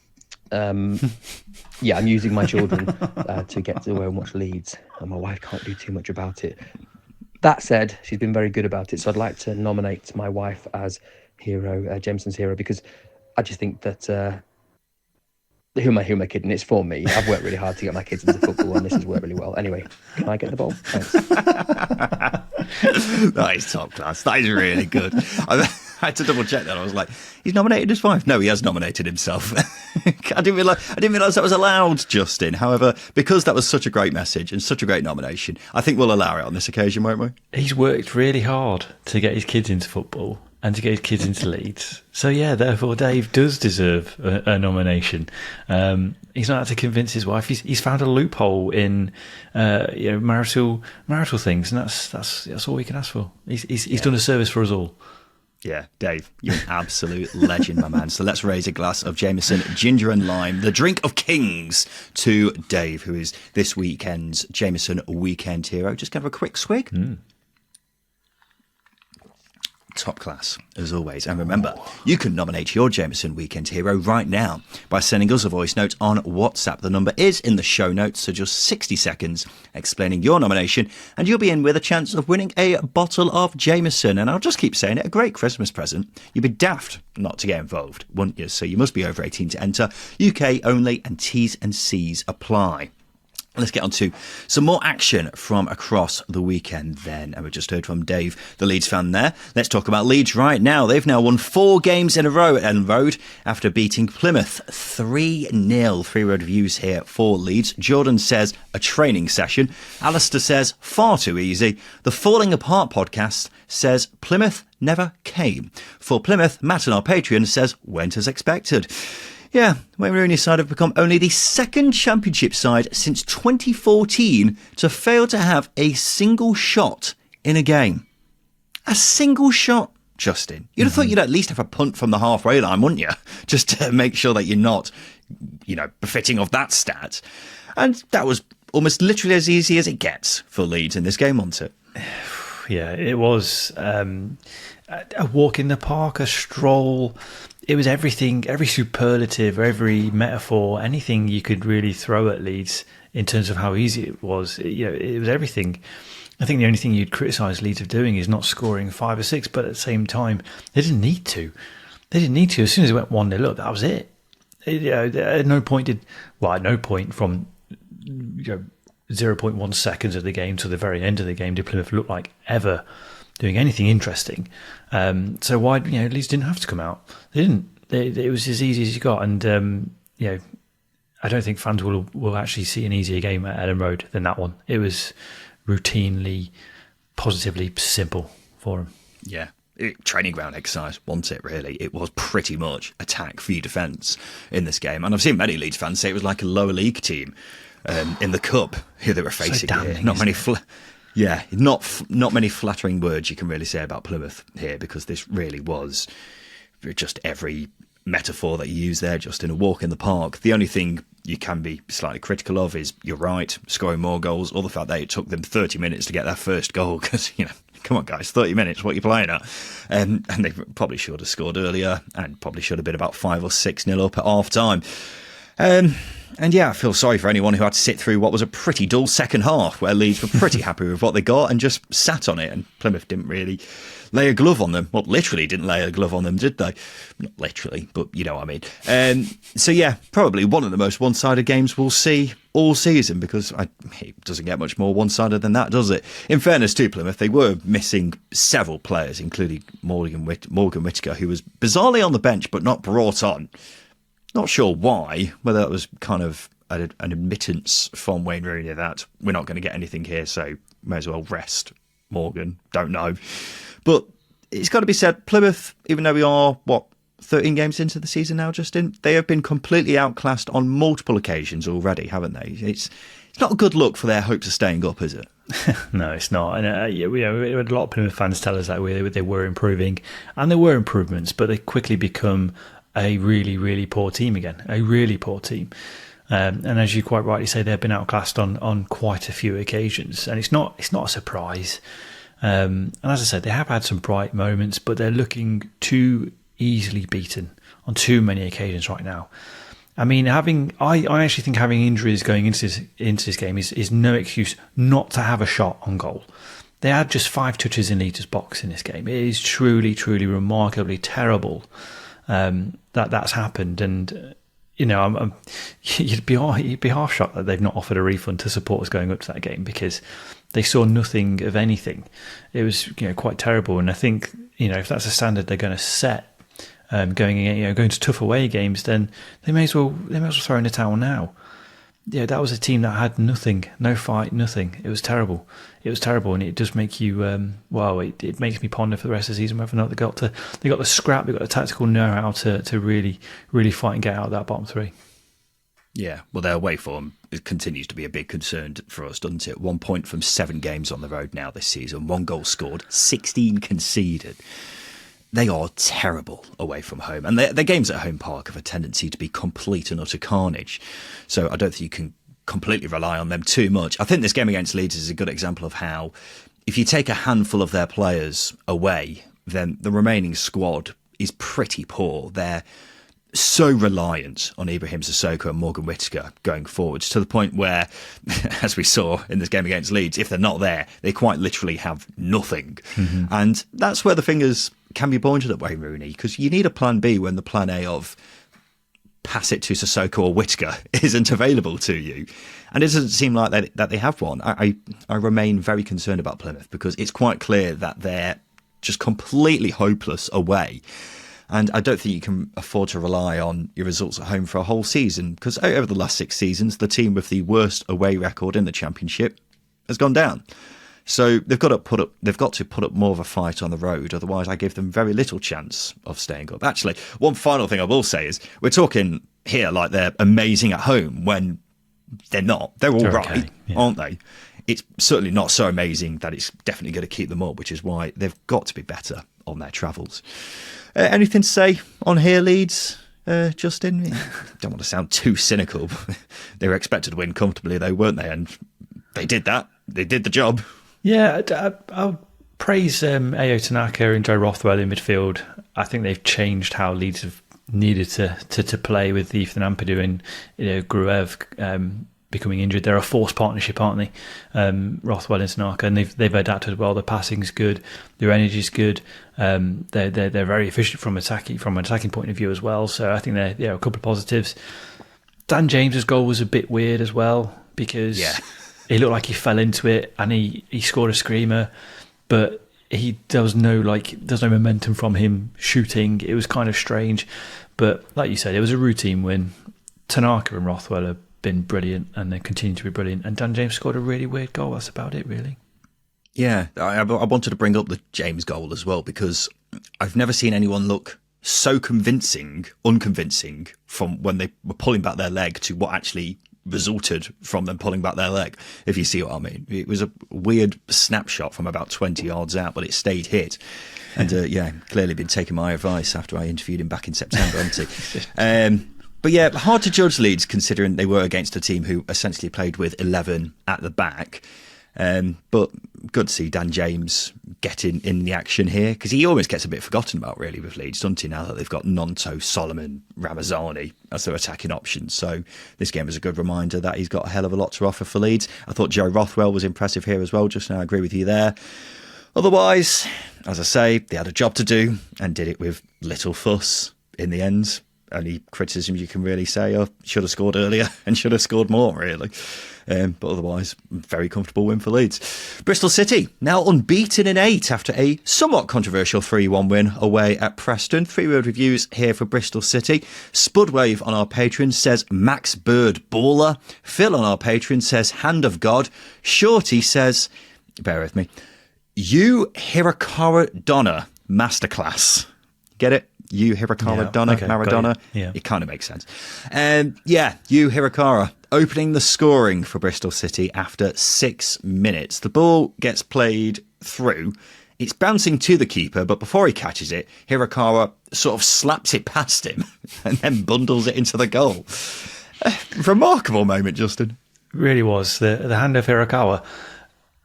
using my children to get to go and watch Leeds, and my wife can't do too much about it. That said, she's been very good about it, so I'd like to nominate my wife as hero, Jameson's hero, because I just think that Who am I kidding? It's for me. I've worked really hard to get my kids into football, and this has worked really well. Anyway, can I get the ball? Thanks. That is top class. That is really good. I had to double check that. I was like, he's nominated his wife. No, he has nominated himself. I didn't realise that was allowed, Justin. However, because that was such a great message and such a great nomination, I think we'll allow it on this occasion, won't we? He's worked really hard to get his kids into football and to get his kids into Leeds. So yeah, therefore Dave does deserve a nomination. He's not had to convince his wife. He's found a loophole in marital things, and that's all we can ask for. He's done a service for us all. Yeah, Dave, you're an absolute legend, my man. So let's raise a glass of Jameson, ginger and lime, the drink of kings, to Dave, who is this weekend's Jameson weekend hero. Just have a quick swig. Top class, as always. And remember, you can nominate your Jameson Weekend Hero right now by sending us a voice note on WhatsApp. The number is in the show notes, so just 60 seconds explaining your nomination, and you'll be in with a chance of winning a bottle of Jameson. And I'll just keep saying it, a great Christmas present. You'd be daft not to get involved, wouldn't you? So you must be over 18 to enter. UK only, and T's and C's apply. Let's get on to some more action from across the weekend then. And we just heard from Dave, the Leeds fan there. Let's talk about Leeds right now. They've now won 4 games in a row at Ellen Road after beating Plymouth 3-0. 3 reviews here for Leeds. Jordan says a training session. Alistair says far too easy. The Falling Apart podcast says Plymouth never came. For Plymouth, Matt on our Patreon says went as expected. Yeah, Wayne Rooney's side have become only the second championship side since 2014 to fail to have a single shot in a game. A single shot, Justin. You'd have thought you'd at least have a punt from the halfway line, wouldn't you? Just to make sure that you're not, befitting of that stat. And that was almost literally as easy as it gets for Leeds in this game, wasn't it? Yeah, it was a walk in the park, a stroll. It was everything, every superlative, every metaphor, anything you could really throw at Leeds in terms of how easy it was. It was everything. I think the only thing you'd criticise Leeds of doing is not scoring 5 or 6, but at the same time, they didn't need to. As soon as it went 1-0 up, that was it. At no point from 0.1 seconds of the game to the very end of the game did Plymouth look like ever doing anything interesting. So why, Leeds didn't have to come out. They didn't. It was as easy as you got. And, I don't think fans will actually see an easier game at Ellen Road than that one. It was routinely, positively simple for them. Yeah. Training ground exercise, wasn't it, really? It was pretty much attack for your defence in this game. And I've seen many Leeds fans say it was like a lower league team in the Cup who they were facing here. Not many... not many flattering words you can really say about Plymouth here, because this really was just every metaphor that you use there, just in a walk in the park. The only thing you can be slightly critical of is, you're right, scoring more goals, or the fact that it took them 30 minutes to get their first goal, because, come on guys, 30 minutes, what are you playing at? And they probably should have scored earlier, and probably should have been about 5 or 6-0 up at half time. And yeah, I feel sorry for anyone who had to sit through what was a pretty dull second half, where Leeds were pretty happy with what they got and just sat on it, and Plymouth didn't really lay a glove on them. Well, literally didn't lay a glove on them, did they? Not literally, but you know what I mean. So yeah, probably one of the most one-sided games we'll see all season, because it doesn't get much more one-sided than that, does it? In fairness to Plymouth, they were missing several players, including Morgan Whittaker, who was bizarrely on the bench but not brought on. Not sure why, whether that was kind of an admittance from Wayne Rooney that we're not going to get anything here, so may as well rest Morgan. Don't know. But it's got to be said, Plymouth, even though we are, 13 games into the season now, Justin, they have been completely outclassed on multiple occasions already, haven't they? It's not a good look for their hopes of staying up, is it? No, it's not. And we had a lot of Plymouth fans tell us that they were improving, and there were improvements, but they quickly become a really, really poor team again. A really poor team. And as you quite rightly say, they've been outclassed on quite a few occasions. And it's not a surprise. And as I said, they have had some bright moments, but they're looking too easily beaten on too many occasions right now. I mean, I actually think having injuries going into this game is no excuse not to have a shot on goal. They had just 5 touches in Leeds' box in this game. It is truly, truly remarkably terrible that's happened. And you'd be half shocked that they've not offered a refund to supporters going up to that game, because they saw nothing of anything. It was quite terrible, and I think if that's a standard they're going to set going to tough away games, then they may as well throw in the towel now. Yeah, that was a team that had nothing, no fight, nothing. It was terrible. And it does make you it makes me ponder for the rest of the season whether or not they got the scrap, they got the tactical know-how to really, really fight and get out of that bottom three. Yeah, well, their away form continues to be a big concern for us, doesn't it? 1 point from 7 games on the road now this season, 1 goal scored, 16 conceded. They are terrible away from home, and their games at home park have a tendency to be complete and utter carnage. So I don't think you can completely rely on them too much. I think this game against Leeds is a good example of how, if you take a handful of their players away, then the remaining squad is pretty poor. They're so reliant on Ibrahim Sissoko and Morgan Whittaker going forwards, to the point where, as we saw in this game against Leeds, if they're not there, they quite literally have nothing. Mm-hmm. And that's where the fingers can be pointed at Wayne Rooney, because you need a plan B when the plan A of pass it to Sissoko or Whittaker isn't available to you. And it doesn't seem like that they have one. I remain very concerned about Plymouth, because it's quite clear that they're just completely hopeless away. And I don't think you can afford to rely on your results at home for a whole season, because over the last 6 seasons, the team with the worst away record in the Championship has gone down. So they've got to put up more of a fight on the road. Otherwise, I give them very little chance of staying up. Actually, one final thing I will say is we're talking here like they're amazing at home when they're not. They're all right, okay, yeah, aren't they? It's certainly not so amazing that it's definitely going to keep them up, which is why they've got to be better on their travels. Anything to say on here, Leeds, Justin? Don't want to sound too cynical. They were expected to win comfortably, though, weren't they? And they did that. They did the job. Yeah, I'll praise Ayo Tanaka and Joe Rothwell in midfield. I think they've changed how Leeds have needed to play, with Ethan Ampadu and Gruev becoming injured. They're a forced partnership, aren't they? Rothwell and Tanaka, and they've adapted well. The passing's good, their energy's good. They're very efficient from an attacking point of view as well. So I think they're a couple of positives. Dan James's goal was a bit weird as well, because he looked like he fell into it, and he scored a screamer, but there was no momentum from him shooting. It was kind of strange, but like you said, it was a routine win. Tanaka and Rothwell have been brilliant, and they continue to be brilliant. And Dan James scored a really weird goal. That's about it, really. Yeah, I wanted to bring up the James goal as well, because I've never seen anyone look so unconvincing from when they were pulling back their leg to what actually resulted from them pulling back their leg, if you see what I mean. It was a weird snapshot from about 20 yards out, but it stayed hit. And clearly been taking my advice after I interviewed him back in September, hasn't he? But yeah, hard to judge Leeds, considering they were against a team who essentially played with 11 at the back. But good to see Dan James getting in the action here, because he always gets a bit forgotten about, really, with Leeds, doesn't he, now that they've got Nonto, Solomon, Ramazani as their attacking options. So this game is a good reminder that he's got a hell of a lot to offer for Leeds. I thought Joe Rothwell was impressive here as well, just now. I agree with you there. Otherwise, as I say, they had a job to do and did it with little fuss in the end. Only criticism you can really say, should have scored earlier and should have scored more, really. But otherwise, very comfortable win for Leeds. Bristol City, now unbeaten in 8 after a somewhat controversial 3-1 win away at Preston. 3-word reviews here for Bristol City. Spudwave on our Patreon says Max Bird baller. Phil on our Patreon says Hand of God. Shorty says, bear with me, You Hirakara Donna masterclass. Get it? You Hirakara Donna, okay, Maradona. Yeah. It kind of makes sense. You Hirakara opening the scoring for Bristol City after 6 minutes. The ball gets played through. It's bouncing to the keeper, but before he catches it, Hirakara sort of slaps it past him and then bundles it into the goal. Remarkable moment, Justin. Really was. The hand of Hirakara.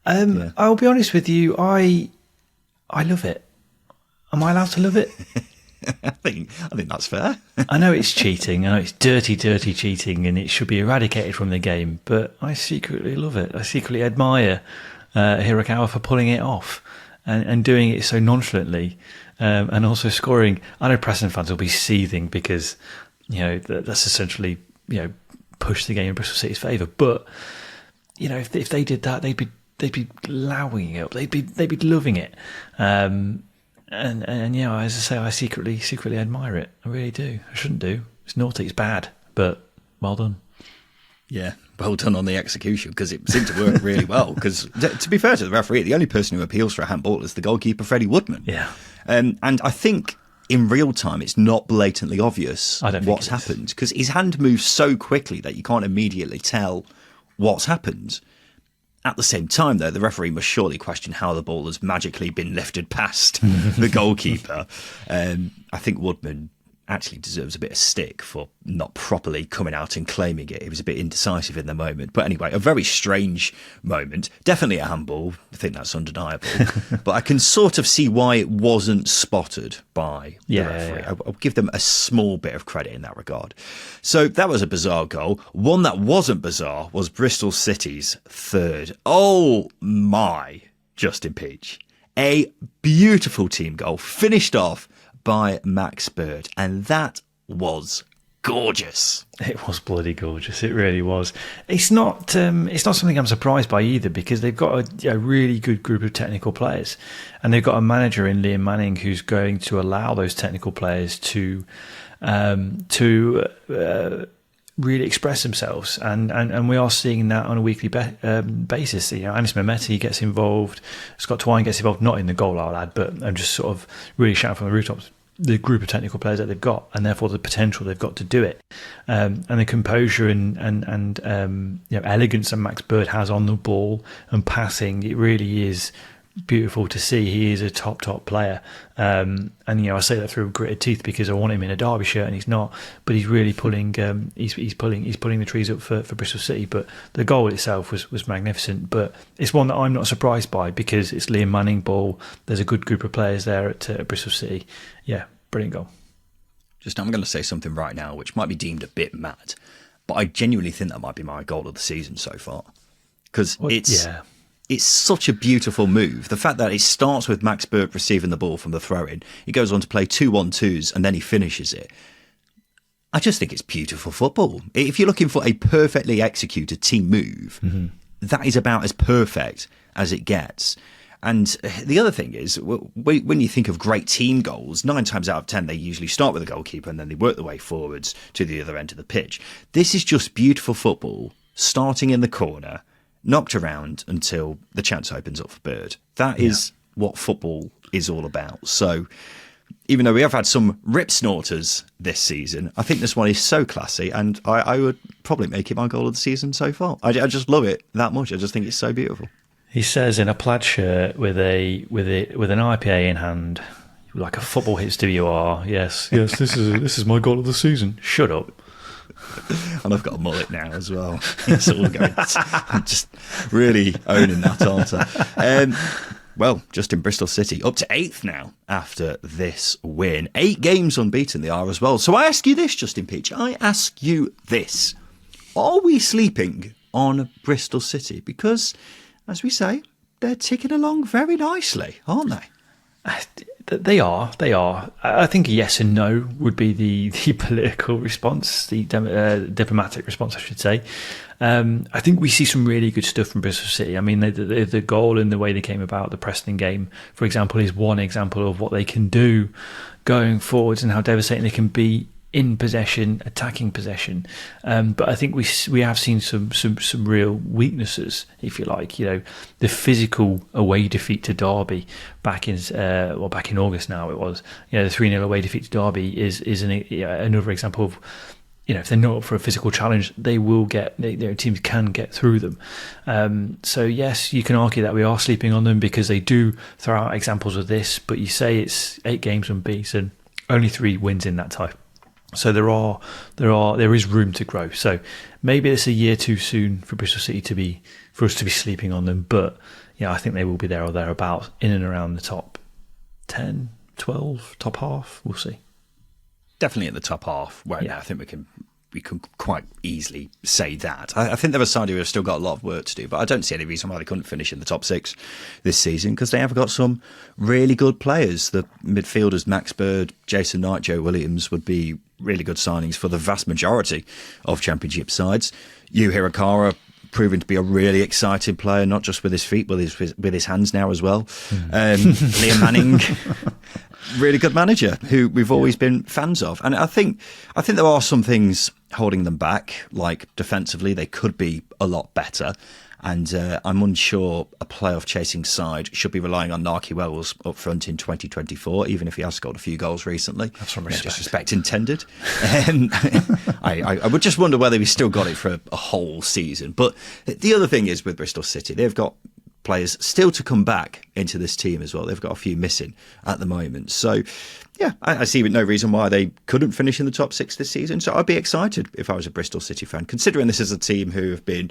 I'll be honest with you, I love it. Am I allowed to love it? I think that's fair. I know it's cheating. I know it's dirty cheating, and it should be eradicated from the game. But I secretly love it. I secretly admire Hirokawa for pulling it off and doing it so nonchalantly, and also scoring. I know Preston fans will be seething because that's essentially push the game in Bristol City's favour. But if they did that, they'd be lowing it up. They'd be loving it. And as I say, I secretly admire it. I really do. I shouldn't do. It's naughty. It's bad. But well done. Yeah, well done on the execution, because it seemed to work really well. Because to be fair to the referee, the only person who appeals for a handball is the goalkeeper, Freddie Woodman. Yeah. And I think in real time, it's not blatantly obvious what's happened, because his hand moves so quickly that you can't immediately tell what's happened. At the same time, though, the referee must surely question how the ball has magically been lifted past the goalkeeper. I think Woodman actually deserves a bit of stick for not properly coming out and claiming it. He was a bit indecisive in the moment. But anyway, a very strange moment. Definitely a handball. I think that's undeniable. But I can sort of see why it wasn't spotted by the referee. Yeah. I'll give them a small bit of credit in that regard. So that was a bizarre goal. One that wasn't bizarre was Bristol City's third. Oh my, Justin Peach. A beautiful team goal, finished off by Max Bird, and that was gorgeous. It was bloody gorgeous. It really was. It's not something I'm surprised by either, because they've got a really good group of technical players, and they've got a manager in Liam Manning who's going to allow those technical players to really express themselves, and we are seeing that on a weekly basis. Anis Mehmeti gets involved, Scott Twine gets involved, not in the goal, I'll add, but I'm just sort of really shouting from the rooftops the group of technical players that they've got, and therefore the potential they've got to do it, and the composure and elegance that Max Bird has on the ball and passing. It really is beautiful to see. He is a top player, and I say that through gritted teeth, because I want him in a Derby shirt and he's not, but he's really pulling he's pulling the trees up for Bristol City. But the goal itself was magnificent, but it's one that I'm not surprised by, because it's Liam Manning ball. There's a good group of players there at Bristol City. Yeah, brilliant goal. I'm going to say something right now which might be deemed a bit mad, but I genuinely think that might be my goal of the season so far, because it's such a beautiful move. The fact that it starts with Max Bird receiving the ball from the throw-in, he goes on to play 2-1-2s, and then he finishes it. I just think it's beautiful football. If you're looking for a perfectly executed team move, that is about as perfect as it gets. And the other thing is, when you think of great team goals, 9 times out of 10, they usually start with the goalkeeper and then they work their way forwards to the other end of the pitch. This is just beautiful football, starting in the corner, knocked around until the chance opens up for Bird. That is what football is all about. So even though we have had some rip snorters this season, I think this one is so classy, and I would probably make it my goal of the season so far. I just love it that much. I just think it's so beautiful. He says in a plaid shirt with an IPA in hand, like a football hipster you are. Yes, this is my goal of the season. Shut up. And I've got a mullet now as well. It's all going. I'm just really owning that, aren't I? Well, just in Bristol City, up to 8th now after this win. 8 games unbeaten they are as well. So I ask you this, Justin Peach. I ask you this. Are we sleeping on Bristol City? Because, as we say, they're ticking along very nicely, aren't they? They are. I think yes and no would be the political response, the diplomatic response, I should say. I think we see some really good stuff from Bristol City. I mean, the goal and the way they came about the Preston game, for example, is one example of what they can do going forwards and how devastating they can be in possession, attacking possession. But I think we have seen some real weaknesses, if you like. The physical away defeat to Derby back in August now it was. The 3-0 away defeat to Derby is another example of, if they're not up for a physical challenge, they will teams can get through them. So yes, you can argue that we are sleeping on them because they do throw out examples of this. But you say it's 8 games unbeaten, only 3 wins in that time. So there is room to grow. So maybe it's a year too soon for Bristol City for us to be sleeping on them. But I think they will be there or thereabouts, in and around the top 10, 12, top half. We'll see. Definitely in the top half. Well, I think we can we could quite easily say that. I think they're a side who have still got a lot of work to do, but I don't see any reason why they couldn't finish in the top 6 this season, because they have got some really good players. The midfielders, Max Bird, Jason Knight, Joe Williams, would be really good signings for the vast majority of Championship sides. Yu Hirakara, proving to be a really exciting player, not just with his feet, but with his hands now as well. Liam Manning, really good manager who we've always been fans of. And I think there are some things holding them back, like defensively they could be a lot better. And I'm unsure a playoff-chasing side should be relying on Nahki Wells up front in 2024, even if he has scored a few goals recently. That's from respect. Disrespect intended. I would just wonder whether he's still got it for a whole season. But the other thing is with Bristol City, they've got players still to come back into this team as well. They've got a few missing at the moment. So, yeah, I see no reason why they couldn't finish in the top 6 this season. So I'd be excited if I was a Bristol City fan, considering this is a team who have been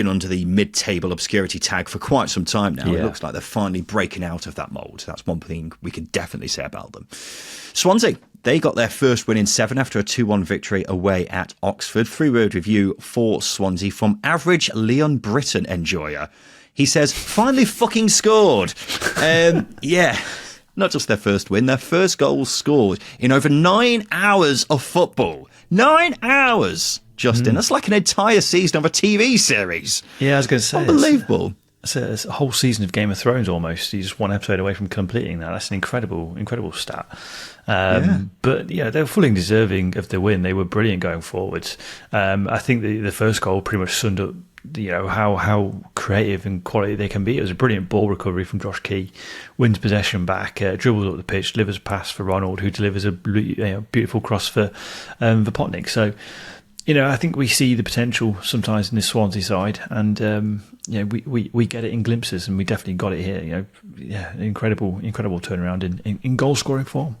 under the mid-table obscurity tag for quite some time now. Yeah. It looks like they're finally breaking out of that mould. That's one thing we can definitely say about them. Swansea, they got their first win in 7 after a 2-1 victory away at Oxford. 3-word review for Swansea from average Leon Britton enjoyer. He says, finally fucking scored. Yeah, not just their first win, their first goal scored in over 9 hours of football. 9 hours, Justin. That's like an entire season of a TV series. Yeah, I was going to say. Unbelievable. It's a whole season of Game of Thrones almost. He's just one episode away from completing that. That's an incredible stat. But yeah, they were fully deserving of the win. They were brilliant going forwards. I think the first goal pretty much summed up how creative and quality they can be. It was a brilliant ball recovery from Josh Key, wins possession back, dribbles up the pitch, delivers a pass for Ronald, who delivers a beautiful cross for Vapotnik. So, I think we see the potential sometimes in this Swansea side, and we get it in glimpses, and we definitely got it here. Incredible turnaround in goal scoring form.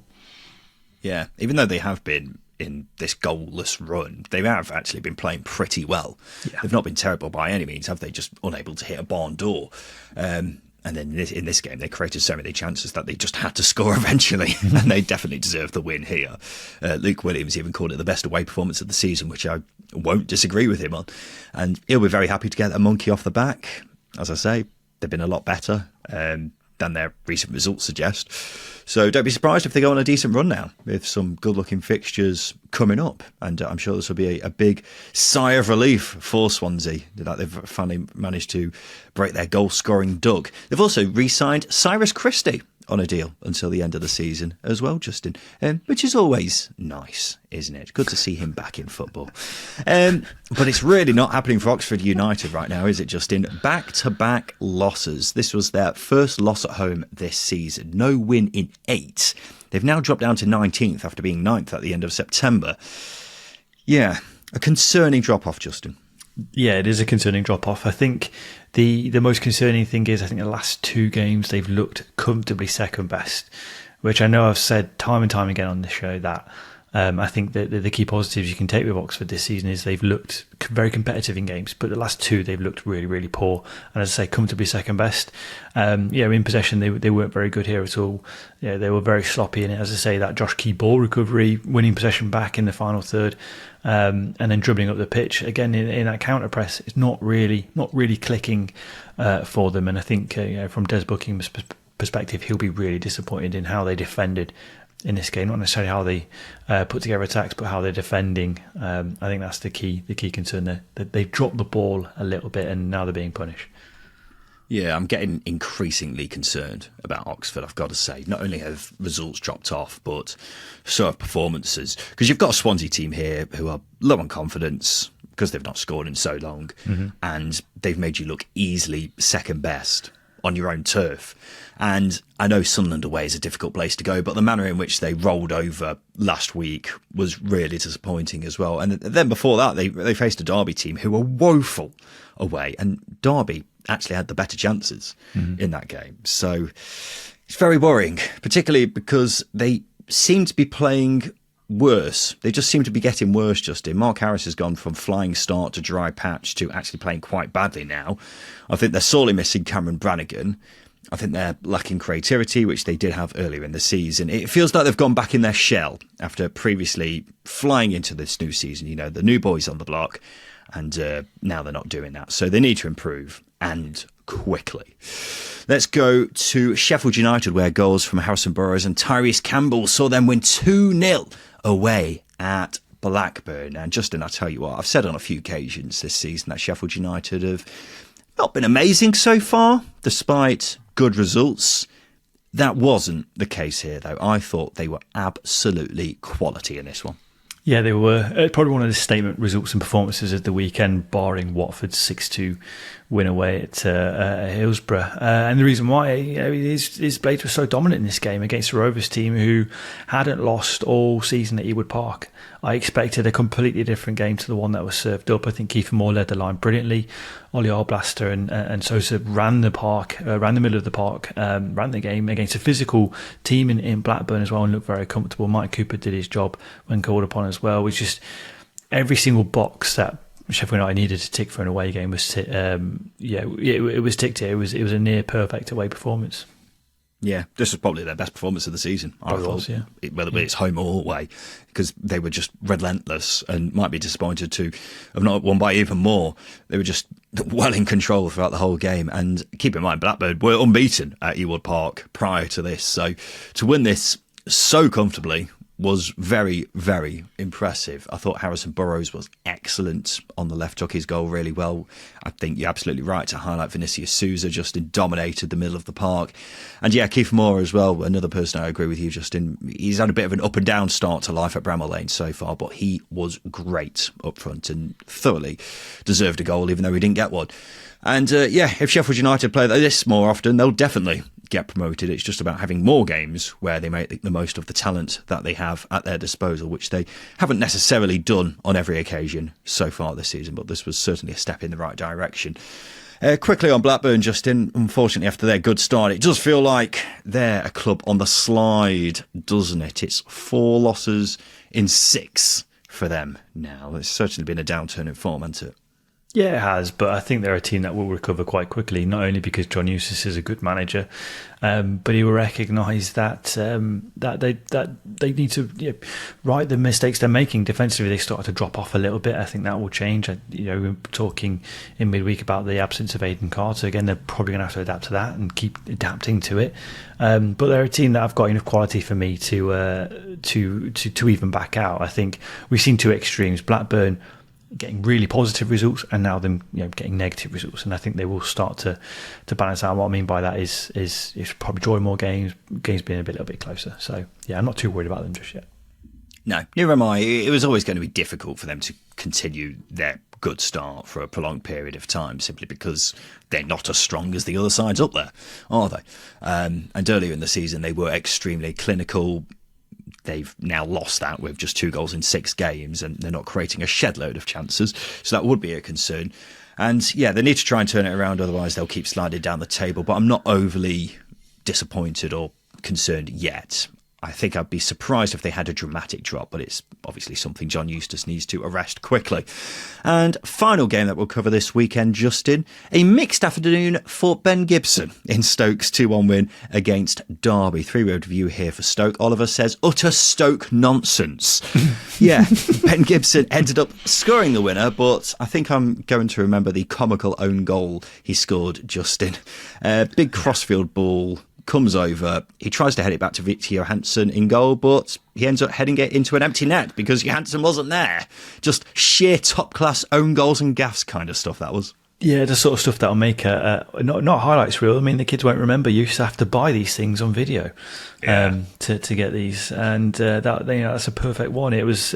Yeah, even though they have been in this goalless run, they have actually been playing pretty well. Yeah. They've not been terrible by any means, have they? Just unable to hit a barn door. And then in this game, they created so many chances that they just had to score eventually, and they definitely deserve the win here. Luke Williams even called it the best away performance of the season, which I won't disagree with him on. And he'll be very happy to get a monkey off the back. As I say, they've been a lot better than their recent results suggest. So don't be surprised if they go on a decent run now with some good-looking fixtures coming up. And I'm sure this will be a big sigh of relief for Swansea that they've finally managed to break their goal-scoring duck. They've also re-signed Cyrus Christie on a deal until the end of the season as well, Justin, which is always nice, isn't it? Good to see him back in football. But it's really not happening for Oxford United right now, is it, Justin? Back-to-back losses. This was their first loss at home this season. No win in 8. They've now dropped down to 19th after being 9th at the end of September. Yeah, a concerning drop-off, Justin. Yeah, it is a concerning drop-off. I think the most concerning thing is I think the last 2 games they've looked comfortably second best, which I know I've said time and time again on this show that I think that the key positives you can take with Oxford this season is they've looked very competitive in games, but the last 2 they've looked really, really poor. And as I say, comfortably second best. In possession they weren't very good here at all. Yeah, they were very sloppy in it. As I say, that Josh Key ball recovery, winning possession back in the final third, and then dribbling up the pitch again in that counter press, it's not really clicking for them. And I think from Des Bookingham's perspective, he'll be really disappointed in how they defended in this game, not necessarily how they put together attacks, but how they're defending. I think that's the key concern there. That they've dropped the ball a little bit, and now they're being punished. Yeah, I'm getting increasingly concerned about Oxford, I've got to say. Not only have results dropped off, but so have performances. Because you've got a Swansea team here who are low on confidence because they've not scored in so long, and they've made you look easily second best on your own turf. And I know Sunderland away is a difficult place to go, but the manner in which they rolled over last week was really disappointing as well. And then before that, they faced a Derby team who were woeful away, and Derby actually had the better chances in that game. So it's very worrying, particularly because they seem to be playing worse. They just seem to be getting worse, Justin. Mark Harris has gone from flying start to dry patch to actually playing quite badly now. I think they're sorely missing Cameron Brannigan. I think they're lacking creativity, which they did have earlier in the season. It feels like they've gone back in their shell after previously flying into this new season. You know, the new boys on the block, and now they're not doing that. So they need to improve, and quickly. Let's go to Sheffield United, where goals from Harrison Burrows and Tyrese Campbell saw them win 2-0 away at Blackburn. And Justin, I tell you what, I've said on a few occasions this season that Sheffield United have not been amazing so far, despite good results. That wasn't the case here, though. I thought they were absolutely quality in this one. Yeah, they were probably one of the statement results and performances of the weekend, barring Watford's 6-2 win away at Hillsborough. And the reason why is Blades were so dominant in this game against the Rovers team, who hadn't lost all season at Ewood Park. I expected a completely different game to the one that was served up. I think Kiefer Moore led the line brilliantly. Ollie Arblaster and Sosa ran the middle of the park, ran the game against a physical team in Blackburn as well, and looked very comfortable. Mike Cooper did his job when called upon as well. It was just every single box that Sheffield United needed to tick for an away game was it was ticked here. It was a near perfect away performance. Yeah, this was probably their best performance of the season. Whether it's home or away, because they were just relentless, and might be disappointed to have not won by even more. They were just well in control throughout the whole game. And keep in mind, Blackburn were unbeaten at Ewood Park prior to this, so to win this so comfortably was very, very impressive. I thought Harrison Burrows was excellent on the left, took his goal really well. I think you're absolutely right to highlight Vinicius Souza. Justin dominated the middle of the park. And yeah, Keith Moore as well, another person I agree with you, Justin. He's had a bit of an up and down start to life at Bramall Lane so far, but he was great up front and thoroughly deserved a goal, even though he didn't get one. And if Sheffield United play this more often, they'll definitely get promoted. It's just about having more games where they make the most of the talent that they have at their disposal, which they haven't necessarily done on every occasion so far this season, but this was certainly a step in the right direction. Quickly on Blackburn, Justin, unfortunately after their good start, it does feel like they're a club on the slide, doesn't it? It's 4 losses in 6 for them now. It's certainly been a downturn in form, hasn't it? Yeah, it has, but I think they're a team that will recover quite quickly, not only because John Eustace is a good manager, but he will recognise that they need to right the mistakes they're making. Defensively, they started to drop off a little bit. I think that will change. We were talking in midweek about the absence of Aidan Carter. Again, they're probably going to have to adapt to that and keep adapting to it. But they're a team that have got enough quality for me to even back out. I think we've seen two extremes. Blackburn getting really positive results, and now them getting negative results, and I think they will start to balance out. What I mean by that is probably drawing more games being a little bit closer. So yeah, I'm not too worried about them just yet. No, neither am I. It was always going to be difficult for them to continue their good start for a prolonged period of time, simply because they're not as strong as the other sides up there, are they? And earlier in the season they were extremely clinical. They've now lost that with just 2 goals in 6 games, and they're not creating a shed load of chances. So that would be a concern. And yeah, they need to try and turn it around, otherwise they'll keep sliding down the table. But I'm not overly disappointed or concerned yet. I think I'd be surprised if they had a dramatic drop, but it's obviously something John Eustace needs to arrest quickly. And final game that we'll cover this weekend, Justin, a mixed afternoon for Ben Gibson in Stoke's 2-1 win against Derby. 3-word review here for Stoke. Oliver says, utter Stoke nonsense. Yeah, Ben Gibson ended up scoring the winner, but I think I'm going to remember the comical own goal he scored, Justin. Big crossfield ball comes over, he tries to head it back to Victor Johansson in goal, but he ends up heading it into an empty net because Johansson wasn't there. Just sheer top-class own goals and gaffes kind of stuff, that was. Yeah, the sort of stuff that'll make not highlights reel. I mean, the kids won't remember. You used to have to buy these things on video to get these, and that's a perfect one. It was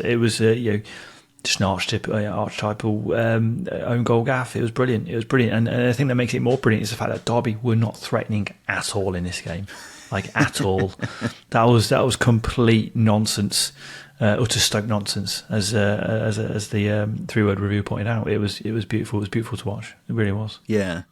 just an archetypal own goal gaff. It was brilliant. And I think that makes it more brilliant is the fact that Derby were not threatening at all in this game, like at all. That was complete nonsense, utter Stoke nonsense, as the 3-word review pointed out. It was beautiful. It was beautiful to watch. It really was. Yeah.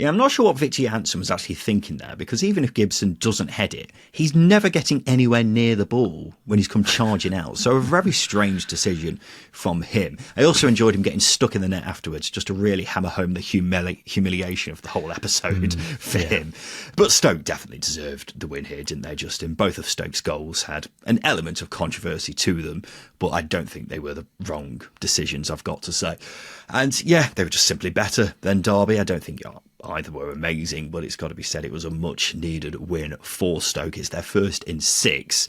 Yeah, I'm not sure what Victor Johansson was actually thinking there, because even if Gibson doesn't head it, he's never getting anywhere near the ball when he's come charging out. So a very strange decision from him. I also enjoyed him getting stuck in the net afterwards, just to really hammer home the humiliation of the whole episode for him. But Stoke definitely deserved the win here, didn't they, Justin? Both of Stoke's goals had an element of controversy to them, but I don't think they were the wrong decisions, I've got to say. And yeah, they were just simply better than Derby. I don't think either were amazing, but it's got to be said it was a much needed win for Stoke. It's their first in 6.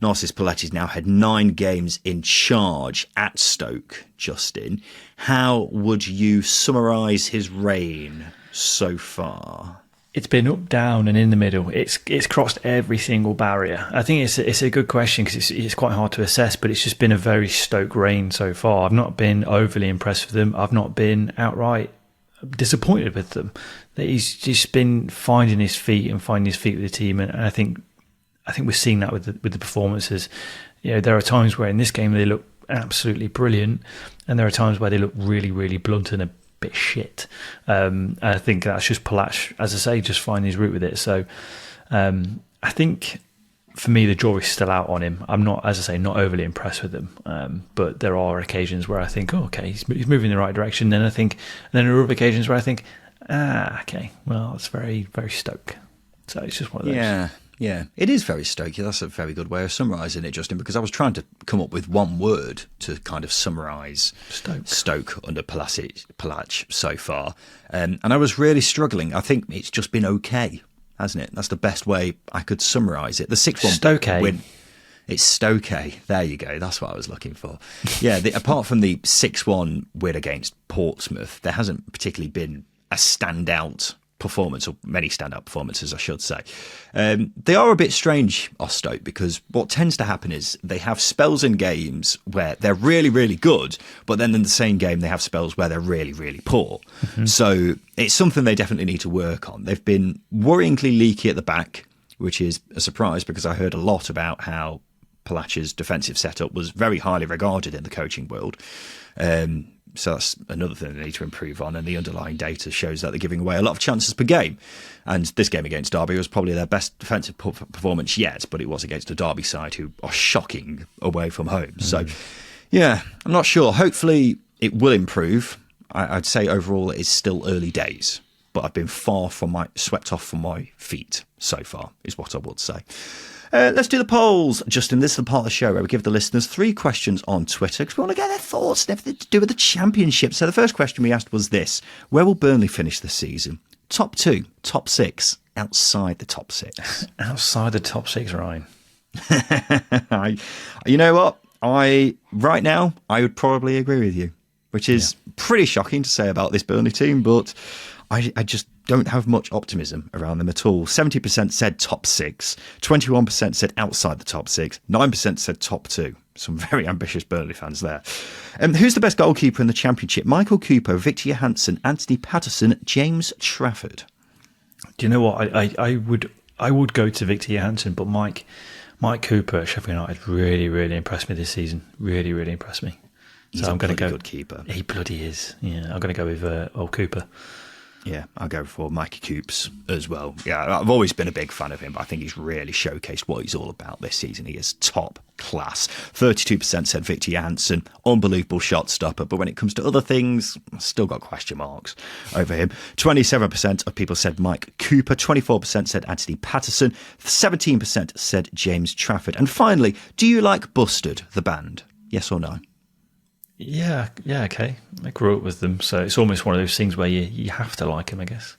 Narcis Paletti's now had 9 games in charge at Stoke. Justin, how would you summarise his reign so far? It's been up, down, and in the middle. It's crossed every single barrier. I think it's a good question because it's quite hard to assess, but it's just been a very Stoke reign so far. I've not been overly impressed with them. I've not been outright disappointed with them. He's just been finding his feet with the team, and I think we're seeing that with the performances. You know, there are times where in this game they look absolutely brilliant, and there are times where they look really, really blunt and a bit shit. And I think that's just Palach, as I say, just finding his route with it. So I think for me the jury's still out on him. I'm not, as I say, not overly impressed with him. But there are occasions where I think, oh, okay, he's moving in the right direction. Then there are other occasions where I think, okay, well, it's very, very Stoke. So it's just one of those. Yeah, it is very Stokey. That's a very good way of summarising it, Justin, because I was trying to come up with one word to kind of summarise Stoke under Palach so far. And I was really struggling. I think it's just been okay, hasn't it? That's the best way I could summarise it. The 6-1 win. It's Stokey. There you go. That's what I was looking for. Yeah, apart from the 6-1 win against Portsmouth, there hasn't particularly been a standout performance, or many standout performances, I should say. They are a bit strange, Stoke, because what tends to happen is they have spells in games where they're really, really good, but then in the same game they have spells where they're really, really poor. Mm-hmm. So it's something they definitely need to work on. They've been worryingly leaky at the back, which is a surprise because I heard a lot about how Palach's defensive setup was very highly regarded in the coaching world. So that's another thing they need to improve on, and the underlying data shows that they're giving away a lot of chances per game. And this game against Derby was probably their best defensive performance yet, but it was against a Derby side who are shocking away from home. Mm. So, yeah, I'm not sure. Hopefully it will improve. I'd say overall it's still early days, but I've been swept off from my feet so far, is what I would say. Let's do the polls, Justin. This is the part of the show where we give the listeners 3 questions on Twitter because we want to get their thoughts and everything to do with the Championship. So the first question we asked was this: where will Burnley finish this season? Top 2, top 6, outside the top 6? Outside the top 6, Ryan. You know what? Right now, I would probably agree with you, which is pretty shocking to say about this Burnley team, but I just don't have much optimism around them at all. 70% said top 6, 21% said outside the top 6, 9% said top 2. Some very ambitious Burnley fans there. Who's the best goalkeeper in the Championship? Michael Cooper, Victor Johansson, Anthony Patterson, James Trafford. Do you know what? I would go to Victor Johansson, but Mike Cooper at Sheffield United really, really impressed me this season. Really, really impressed me. So I'm going to go. Good keeper. He bloody is. Yeah, I'm going to go with old Cooper. Yeah, I'll go for Mikey Coops as well. Yeah, I've always been a big fan of him, but I think he's really showcased what he's all about this season. He is top class. 32% said Victor Johansson, unbelievable shot stopper, but when it comes to other things, I've still got question marks over him. 27% of people said Mike Cooper, 24% said Anthony Patterson, 17% said James Trafford. And finally, do you like Busted, the band? Yes or no? Yeah, okay. I grew up with them, so it's almost one of those things where you have to like them, I guess.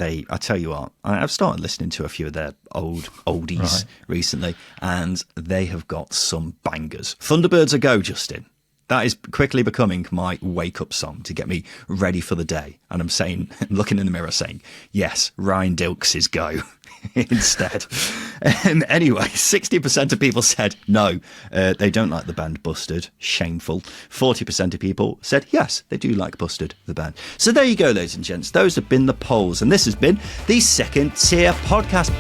I tell you what, I've started listening to a few of their oldies recently, and they have got some bangers. Thunderbirds a go, Justin. That is quickly becoming my wake-up song to get me ready for the day. And I'm looking in the mirror saying, yes, Ryan Dilks is go instead. Anyway, 60% of people said no, they don't like the band Busted. Shameful. 40% of people said yes, they do like Busted, the band. So there you go, ladies and gents. Those have been the polls. And this has been the Second Tier Podcast.